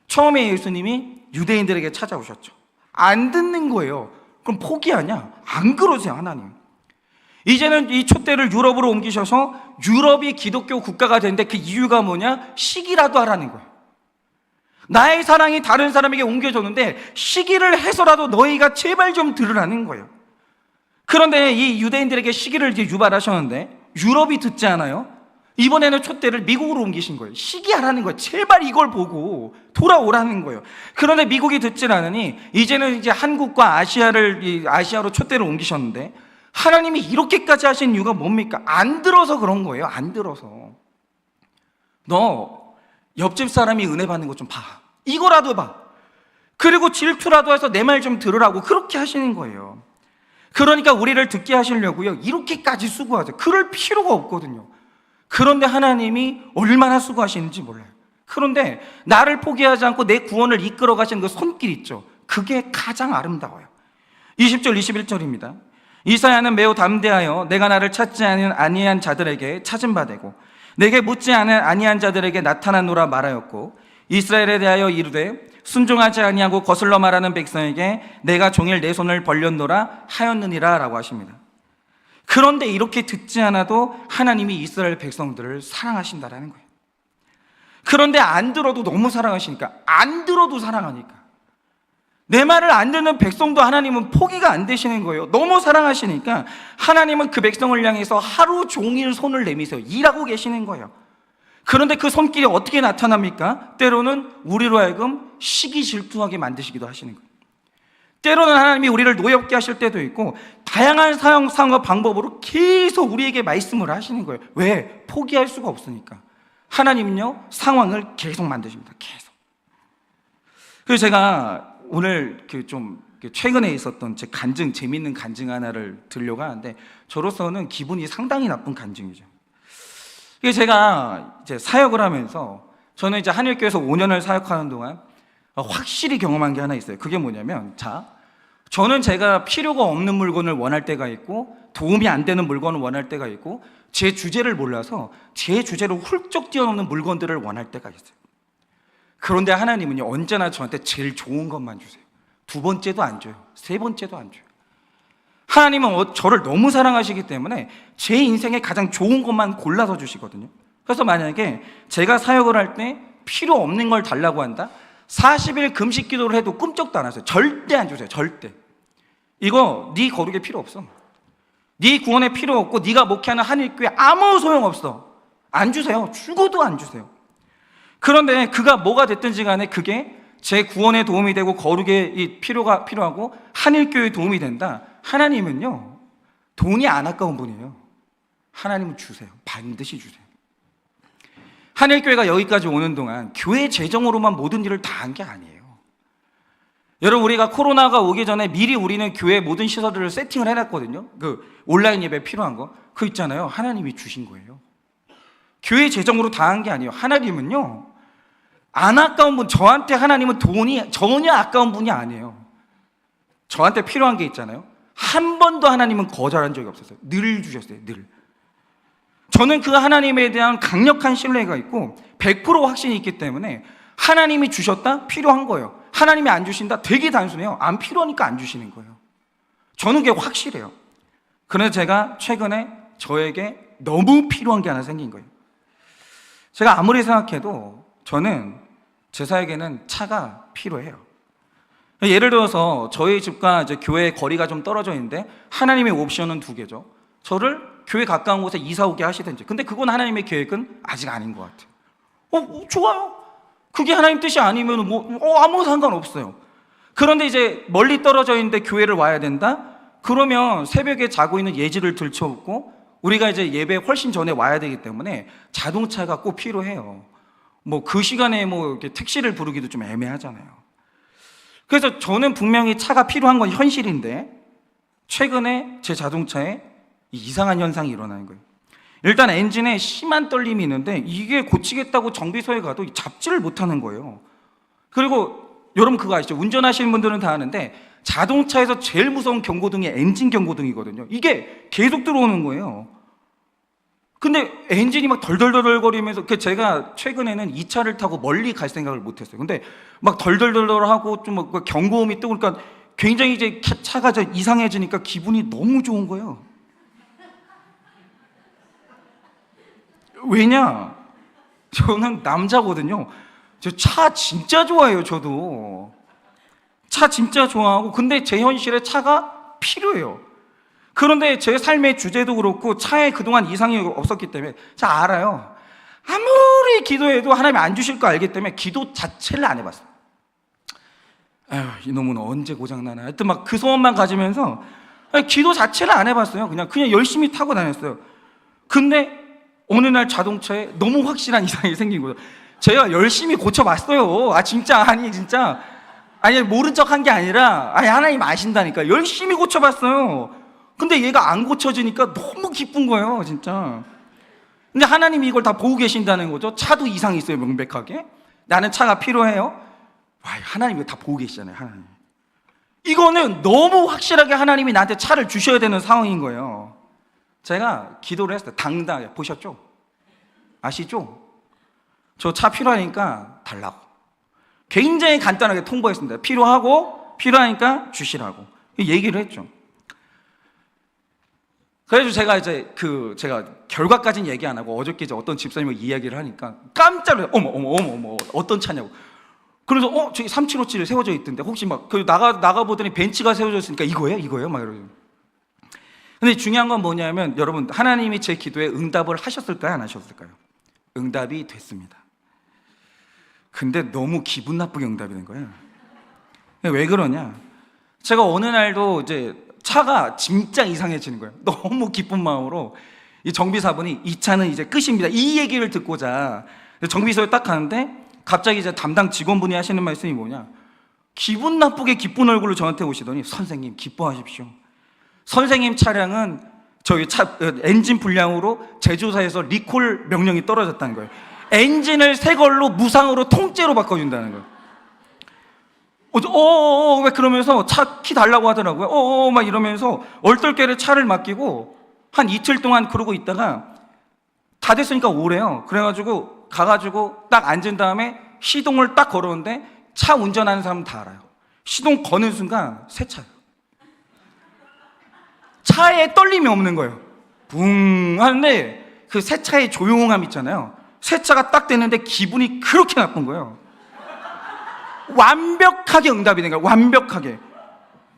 [SPEAKER 1] 처음에 예수님이 유대인들에게 찾아오셨죠. 안 듣는 거예요. 그럼 포기하냐? 안 그러세요 하나님. 이제는 이 촛대를 유럽으로 옮기셔서 유럽이 기독교 국가가 되는데 그 이유가 뭐냐? 시기라도 하라는 거예요. 나의 사랑이 다른 사람에게 옮겨졌는데 시기를 해서라도 너희가 제발 좀 들으라는 거예요. 그런데 이 유대인들에게 시기를 이제 유발하셨는데 유럽이 듣지 않아요? 이번에는 촛대를 미국으로 옮기신 거예요. 시기하라는 거예요. 제발 이걸 보고 돌아오라는 거예요. 그런데 미국이 듣질 않으니 이제는 이제 한국과 아시아로 촛대를 옮기셨는데 하나님이 이렇게까지 하신 이유가 뭡니까? 안 들어서 그런 거예요. 안 들어서. 너 옆집 사람이 은혜 받는 거 좀 봐. 이거라도 봐. 그리고 질투라도 해서 내 말 좀 들으라고 그렇게 하시는 거예요. 그러니까 우리를 듣게 하시려고요 이렇게까지 수고하죠. 그럴 필요가 없거든요. 그런데 하나님이 얼마나 수고하시는지 몰라요. 그런데 나를 포기하지 않고 내 구원을 이끌어 가시는 그 손길 있죠. 그게 가장 아름다워요. 20절 21절입니다. 이사야는 매우 담대하여 내가 나를 찾지 아니한 자들에게 찾은 바 되고 내게 묻지 아니한 자들에게 나타나노라 말하였고 이스라엘에 대하여 이르되 순종하지 아니하고 거슬러 말하는 백성에게 내가 종일 내 손을 벌렸노라 하였느니라 라고 하십니다. 그런데 이렇게 듣지 않아도 하나님이 이스라엘 백성들을 사랑하신다라는 거예요. 그런데 안 들어도 너무 사랑하시니까, 안 들어도 사랑하니까 내 말을 안 듣는 백성도 하나님은 포기가 안 되시는 거예요. 너무 사랑하시니까 하나님은 그 백성을 향해서 하루 종일 손을 내미세요. 일하고 계시는 거예요. 그런데 그 손길이 어떻게 나타납니까? 때로는 우리로 하여금 시기 질투하게 만드시기도 하시는 거예요. 때로는 하나님이 우리를 노엽게 하실 때도 있고 다양한 상황과 방법으로 계속 우리에게 말씀을 하시는 거예요. 왜? 포기할 수가 없으니까. 하나님은요 상황을 계속 만드십니다. 계속. 그래서 제가 오늘 좀 최근에 있었던 제 간증, 재밌는 간증 하나를 들려고 하는데, 저로서는 기분이 상당히 나쁜 간증이죠. 이게 제가 이제 사역을 하면서, 저는 이제 한일교회에서 5년을 사역하는 동안 확실히 경험한 게 하나 있어요. 그게 뭐냐면, 저는 제가 필요가 없는 물건을 원할 때가 있고, 도움이 안 되는 물건을 원할 때가 있고, 제 주제를 몰라서 제 주제로 훌쩍 뛰어넘는 물건들을 원할 때가 있어요. 그런데 하나님은요, 언제나 저한테 제일 좋은 것만 주세요. 두 번째도 안 줘요. 세 번째도 안 줘요. 하나님은 저를 너무 사랑하시기 때문에 제 인생에 가장 좋은 것만 골라서 주시거든요. 그래서 만약에 제가 사역을 할 때 필요 없는 걸 달라고 한다? 40일 금식 기도를 해도 꿈쩍도 안 하세요. 절대 안 주세요. 절대. 이거 네 거룩에 필요 없어. 네 구원에 필요 없고, 네가 목회하는 한일교회 아무 소용 없어. 안 주세요. 죽어도 안 주세요. 그런데 그가 뭐가 됐든지 간에 그게 제 구원에 도움이 되고 거룩에 필요가 필요하고 한일교회에 도움이 된다. 하나님은요, 돈이 안 아까운 분이에요. 하나님은 주세요. 반드시 주세요. 한일교회가 여기까지 오는 동안 교회 재정으로만 모든 일을 다 한 게 아니에요. 여러분, 우리가 코로나가 오기 전에 미리 우리는 교회 모든 시설들을 세팅을 해놨거든요. 온라인 예배 필요한 거 그거 있잖아요. 하나님이 주신 거예요. 교회 재정으로 다 한 게 아니에요. 하나님은요, 안 아까운 분, 저한테 하나님은 돈이 전혀 아까운 분이 아니에요. 저한테 필요한 게 있잖아요. 한 번도 하나님은 거절한 적이 없었어요. 늘 주셨어요. 늘. 저는 그 하나님에 대한 강력한 신뢰가 있고 100% 확신이 있기 때문에 하나님이 주셨다? 필요한 거예요. 하나님이 안 주신다? 되게 단순해요. 안 필요하니까 안 주시는 거예요. 저는 그게 확실해요. 그래서 제가 최근에 저에게 너무 필요한 게 하나 생긴 거예요. 제가 아무리 생각해도 저는 제 사에게는 차가 필요해요. 예를 들어서 저희 집과 이제 교회 거리가 좀 떨어져 있는데 하나님의 옵션은 두 개죠. 저를 교회 가까운 곳에 이사 오게 하시든지. 근데 그건 하나님의 계획은 아직 아닌 것 같아요. 좋아요. 그게 하나님 뜻이 아니면 아무 상관없어요. 그런데 이제 멀리 떨어져 있는데 교회를 와야 된다? 그러면 새벽에 자고 있는 예지를 들쳐오고 우리가 이제 예배 훨씬 전에 와야 되기 때문에 자동차가 꼭 필요해요. 그 시간에 이렇게 택시를 부르기도 좀 애매하잖아요. 그래서 저는 분명히 차가 필요한 건 현실인데 최근에 제 자동차에 이상한 현상이 일어나는 거예요. 일단 엔진에 심한 떨림이 있는데 이게 고치겠다고 정비소에 가도 잡지를 못하는 거예요. 그리고 여러분 그거 아시죠? 운전하시는 분들은 다 아는데 자동차에서 제일 무서운 경고등이 엔진 경고등이거든요. 이게 계속 들어오는 거예요. 근데 엔진이 막 덜덜덜거리면서 제가 최근에는 이 차를 타고 멀리 갈 생각을 못했어요. 근데 막 덜덜덜하고 좀 경고음이 뜨고 그러니까 굉장히 이제 차가 이상해지니까 기분이 너무 좋은 거예요. 왜냐? 저는 남자거든요. 저 차 진짜 좋아해요. 저도 차 진짜 좋아하고, 근데 제 현실에 차가 필요해요. 그런데 제 삶의 주제도 그렇고 차에 그동안 이상이 없었기 때문에 잘 알아요. 아무리 기도해도 하나님이 안 주실 거 알기 때문에 기도 자체를 안 해봤어요. 아휴, 이놈은 언제 고장나나. 하여튼 막 그 소원만 가지면서 기도 자체를 안 해봤어요. 그냥 열심히 타고 다녔어요. 근데 어느 날 자동차에 너무 확실한 이상이 생긴 거예요. 제가 열심히 고쳐봤어요. 진짜 모른 척 한 게 아니라 하나님 아신다니까 열심히 고쳐봤어요. 근데 얘가 안 고쳐지니까 너무 기쁜 거예요, 진짜. 근데 하나님이 이걸 다 보고 계신다는 거죠. 차도 이상이 있어요, 명백하게. 나는 차가 필요해요. 하나님이 이거 다 보고 계시잖아요, 하나님. 이거는 너무 확실하게 하나님이 나한테 차를 주셔야 되는 상황인 거예요. 제가 기도를 했어요. 당당하게. 보셨죠? 아시죠? 저 차 필요하니까 달라고. 굉장히 간단하게 통보했습니다. 필요하니까 주시라고 얘기를 했죠. 그래서 제가 제가 결과까지는 얘기 안 하고 어저께 이제 어떤 집사님과 이야기를 하니까 깜짝 놀라서 어머 어떤 차냐고. 그래서 저기 3757 세워져 있던데 혹시 나가 보더니 벤츠가 세워져 있으니까 이거예요 막 이러죠. 근데 중요한 건 뭐냐면 여러분, 하나님이 제 기도에 응답을 하셨을까요, 안 하셨을까요? 응답이 됐습니다. 근데 너무 기분 나쁘게 응답이 된 거예요. 왜 그러냐? 제가 어느 날도 이제 차가 진짜 이상해지는 거예요. 너무 기쁜 마음으로 이 정비사분이 이 차는 이제 끝입니다, 이 얘기를 듣고자 정비소에 딱 가는데 갑자기 이제 담당 직원분이 하시는 말씀이 뭐냐? 기분 나쁘게 기쁜 얼굴로 저한테 오시더니 선생님 기뻐하십시오. 선생님 차량은 저희 차 엔진 불량으로 제조사에서 리콜 명령이 떨어졌다는 거예요. 엔진을 새 걸로 무상으로 통째로 바꿔준다는 거예요. 왜 그러면서 차 키 달라고 하더라고요. 막 이러면서 얼떨결에 차를 맡기고 한 이틀 동안 그러고 있다가 다 됐으니까 오래요. 그래가지고 가가지고 딱 앉은 다음에 시동을 딱 걸었는데 차 운전하는 사람은 다 알아요. 시동 거는 순간 새 차예요. 차에 떨림이 없는 거예요. 붕 하는데 그 새 차의 조용함 있잖아요. 새 차가 딱 됐는데 기분이 그렇게 나쁜 거예요. 완벽하게 응답이 된 거예요. 완벽하게.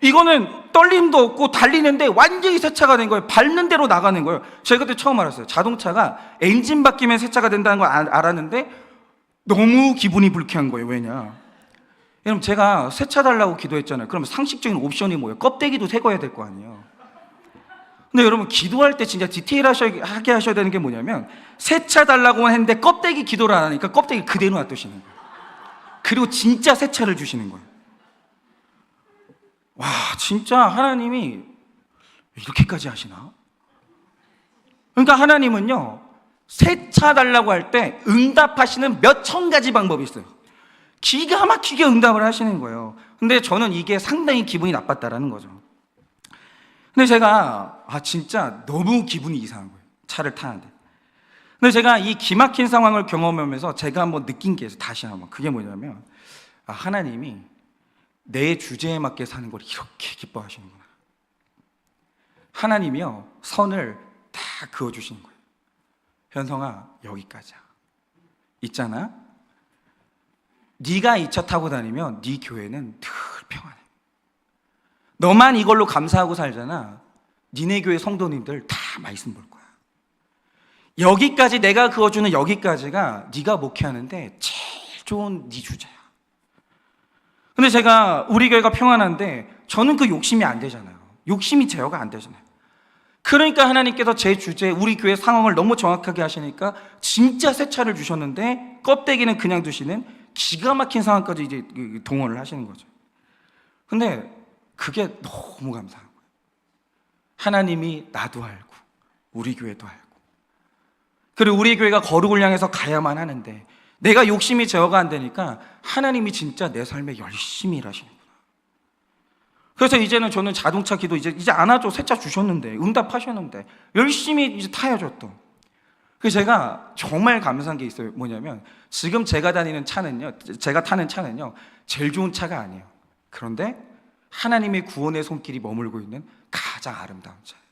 [SPEAKER 1] 이거는 떨림도 없고 달리는데 완전히 새 차가 된 거예요. 밟는 대로 나가는 거예요. 제가 그때 처음 알았어요. 자동차가 엔진 바뀌면 새 차가 된다는 걸 알았는데 너무 기분이 불쾌한 거예요. 왜냐? 여러분, 제가 새 차 달라고 기도했잖아요. 그러면 상식적인 옵션이 뭐예요? 껍데기도 새거야 될 거 아니에요. 근데 여러분, 기도할 때 진짜 디테일하게 하셔야 되는 게 뭐냐면 새 차 달라고만 했는데 껍데기 기도를 안 하니까 껍데기 그대로 놔두시는 거예요. 그리고 진짜 새 차를 주시는 거예요. 와, 진짜 하나님이 이렇게까지 하시나? 그러니까 하나님은요, 새 차 달라고 할 때 응답하시는 몇 천 가지 방법이 있어요. 기가 막히게 응답을 하시는 거예요. 근데 저는 이게 상당히 기분이 나빴다라는 거죠. 근데 제가 진짜 너무 기분이 이상한 거예요. 차를 타는데. 근데 제가 이 기막힌 상황을 경험하면서 제가 한번 느낀 게 있어요. 다시 한번. 그게 뭐냐면 하나님이 내 주제에 맞게 사는 걸 이렇게 기뻐하시는구나. 하나님이요, 선을 다 그어주시는 거예요. 현성아, 여기까지야. 있잖아, 네가 이 차 타고 다니면 네 교회는 늘 평안해. 너만 이걸로 감사하고 살잖아. 니네 교회 성도님들 다 말씀 볼 거야. 여기까지 내가 그어주는 여기까지가 네가 목회하는데 제일 좋은 네 주제야. 근데 제가 우리 교회가 평안한데 저는 그 욕심이 안 되잖아요. 욕심이 제어가 안 되잖아요. 그러니까 하나님께서 제 주제, 우리 교회 상황을 너무 정확하게 하시니까 진짜 새 차를 주셨는데 껍데기는 그냥 두시는 기가 막힌 상황까지 이제 동원을 하시는 거죠. 근데 그게 너무 감사한 거예요. 하나님이 나도 알고 우리 교회도 알고, 그리고 우리 교회가 거룩을 향해서 가야만 하는데 내가 욕심이 제어가 안 되니까 하나님이 진짜 내 삶에 열심히 일하시는구나. 그래서 이제는 저는 자동차 기도 이제 안 하죠. 새 차 주셨는데, 응답하셨는데 열심히 이제 타야죠 또. 그래서 제가 정말 감사한 게 있어요. 뭐냐면 지금 제가 타는 차는요 제일 좋은 차가 아니에요. 그런데 하나님의 구원의 손길이 머물고 있는 가장 아름다운 차예요.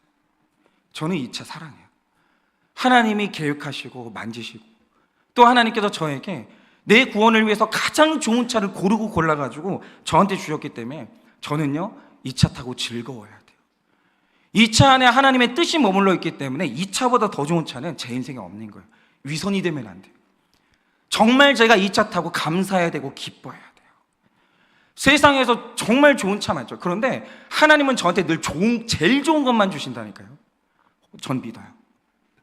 [SPEAKER 1] 저는 이 차 사랑해요. 하나님이 계획하시고 만지시고, 또 하나님께서 저에게 내 구원을 위해서 가장 좋은 차를 고르고 골라가지고 저한테 주셨기 때문에 저는요 이 차 타고 즐거워야 돼요. 이 차 안에 하나님의 뜻이 머물러 있기 때문에 이 차보다 더 좋은 차는 제 인생에 없는 거예요. 위선이 되면 안 돼요. 정말 제가 이 차 타고 감사해야 되고 기뻐해야 돼요. 세상에서 정말 좋은 차 많죠. 그런데 하나님은 저한테 늘 제일 좋은 것만 주신다니까요. 전 믿어요.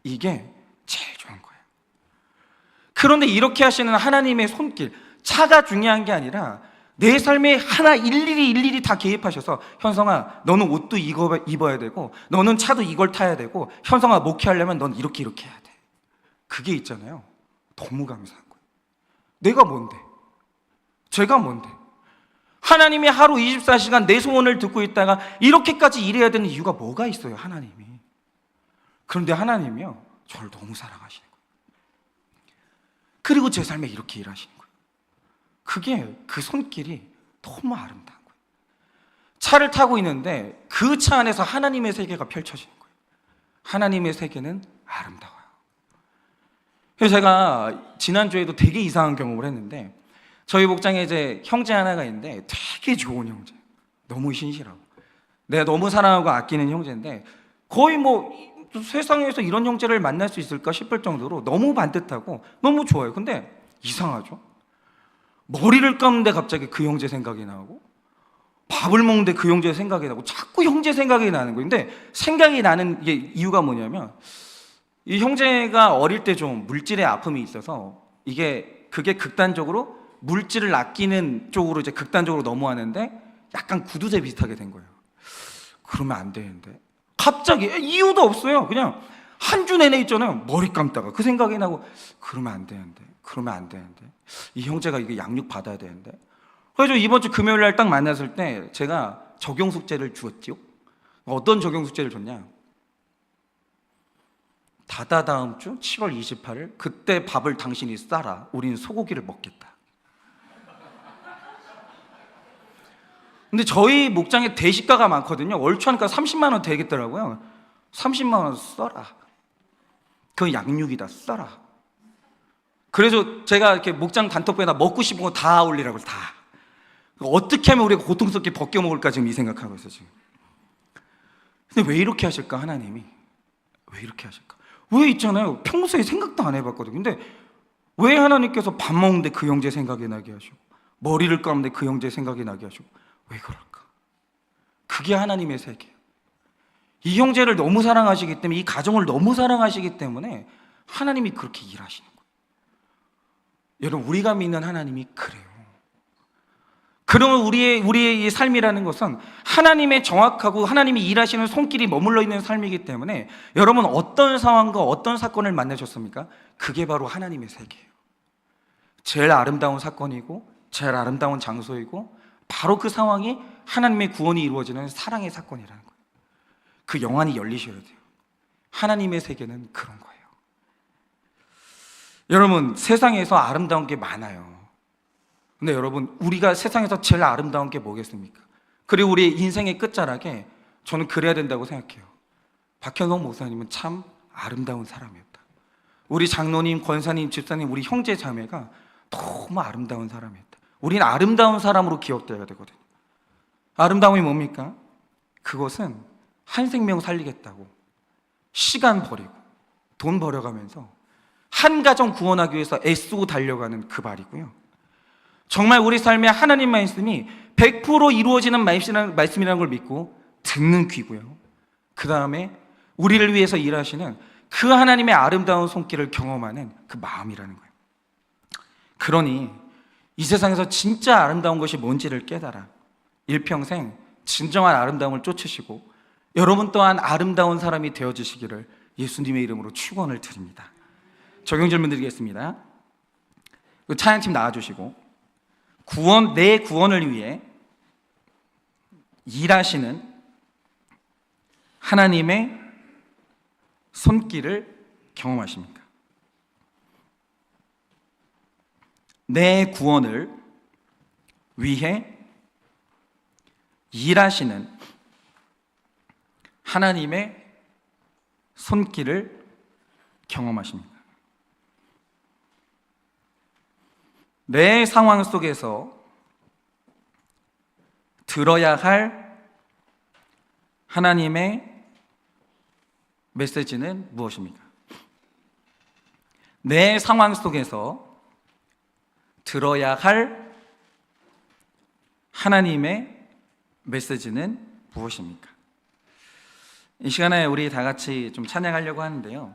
[SPEAKER 1] 이게 제일 좋은 거예요. 그런데 이렇게 하시는 하나님의 손길, 차가 중요한 게 아니라 내 삶에 하나 일일이 다 개입하셔서, 현성아 너는 옷도 입어야 되고, 너는 차도 이걸 타야 되고, 현성아 목회하려면 넌 이렇게 해야 돼. 그게 있잖아요. 너무 감사한 거예요. 내가 뭔데? 제가 뭔데? 하나님이 하루 24시간 내 소원을 듣고 있다가 이렇게까지 일해야 되는 이유가 뭐가 있어요, 하나님이. 그런데 하나님이요 저를 너무 사랑하시는 거예요. 그리고 제 삶에 이렇게 일하시는 거예요. 그게, 그 손길이 너무 아름다운 거예요. 차를 타고 있는데 그 차 안에서 하나님의 세계가 펼쳐지는 거예요. 하나님의 세계는 아름다워요. 그래서 제가 지난주에도 되게 이상한 경험을 했는데, 저희 목장에 이제 형제 하나가 있는데 되게 좋은 형제, 너무 신실하고 내가 너무 사랑하고 아끼는 형제인데, 거의 뭐 세상에서 이런 형제를 만날 수 있을까 싶을 정도로 너무 반듯하고 너무 좋아요. 근데 이상하죠? 머리를 감는데 갑자기 그 형제 생각이 나고, 밥을 먹는데 그 형제 생각이 나고, 자꾸 형제 생각이 나는 거예요. 근데 생각이 나는 이유가 뭐냐면, 이 형제가 어릴 때 좀 물질의 아픔이 있어서 그게 극단적으로 물질을 아끼는 쪽으로 이제 극단적으로 넘어왔는데 약간 구두쇠 비슷하게 된 거예요. 그러면 안 되는데 갑자기 이유도 없어요. 그냥 한 주 내내 있잖아요. 머리 감다가 그 생각이 나고 그러면 안 되는데 이 형제가 이게 양육 받아야 되는데. 그래서 이번 주 금요일 날 딱 만났을 때 제가 적용 숙제를 주었지요. 어떤 적용 숙제를 줬냐? 다다음 주 7월 28일 그때 밥을 당신이 싸라. 우리는 소고기를 먹겠다. 근데 저희 목장에 대식가가 많거든요. 월초하니까 30만 원 되겠더라고요. 30만 원 써라. 그건 양육이다. 써라. 그래서 제가 이렇게 목장 단톡방에다 먹고 싶은 거 다 올리라고 다. 어떻게 하면 우리가 고통스럽게 벗겨 먹을까 지금 이 생각하고 있어요 지금. 근데 왜 이렇게 하실까 하나님이? 왜 이렇게 하실까? 왜 있잖아요. 평소에 생각도 안 해봤거든요. 근데 왜 하나님께서 밥 먹는데 그 형제 생각이 나게 하시고 머리를 감는데 그 형제 생각이 나게 하시고 왜 그럴까? 그게 하나님의 세계예요. 이 형제를 너무 사랑하시기 때문에 이 가정을 너무 사랑하시기 때문에 하나님이 그렇게 일하시는 거예요. 여러분 우리가 믿는 하나님이 그래요. 그러면 우리의 이 삶이라는 것은 하나님의 정확하고 하나님이 일하시는 손길이 머물러 있는 삶이기 때문에 여러분 어떤 상황과 어떤 사건을 만나셨습니까? 그게 바로 하나님의 세계예요. 제일 아름다운 사건이고 제일 아름다운 장소이고 바로 그 상황이 하나님의 구원이 이루어지는 사랑의 사건이라는 거예요. 그 영안이 열리셔야 돼요. 하나님의 세계는 그런 거예요. 여러분 세상에서 아름다운 게 많아요. 근데 여러분 우리가 세상에서 제일 아름다운 게 뭐겠습니까? 그리고 우리의 인생의 끝자락에 저는 그래야 된다고 생각해요. 박현성 목사님은 참 아름다운 사람이었다. 우리 장로님, 권사님, 집사님, 우리 형제 자매가 너무 아름다운 사람이었다. 우리는 아름다운 사람으로 기억되어야 되거든요. 아름다움이 뭡니까? 그것은 한 생명 살리겠다고 시간 버리고 돈 버려가면서 한 가정 구원하기 위해서 애쓰고 달려가는 그 말이고요. 정말 우리 삶에 하나님 말씀이 100% 이루어지는 말씀이라는 걸 믿고 듣는 귀고요. 그 다음에 우리를 위해서 일하시는 그 하나님의 아름다운 손길을 경험하는 그 마음이라는 거예요. 그러니 이 세상에서 진짜 아름다운 것이 뭔지를 깨달아 일평생 진정한 아름다움을 쫓으시고 여러분 또한 아름다운 사람이 되어주시기를 예수님의 이름으로 축원을 드립니다. 적용 질문 드리겠습니다. 찬양팀 나와주시고 내 구원을 위해 일하시는 하나님의 손길을 경험하십니까? 내 구원을 위해 일하시는 하나님의 손길을 경험하십니까? 내 상황 속에서 들어야 할 하나님의 메시지는 무엇입니까? 내 상황 속에서 들어야 할 하나님의 메시지는 무엇입니까? 이 시간에 우리 다 같이 좀 찬양하려고 하는데요.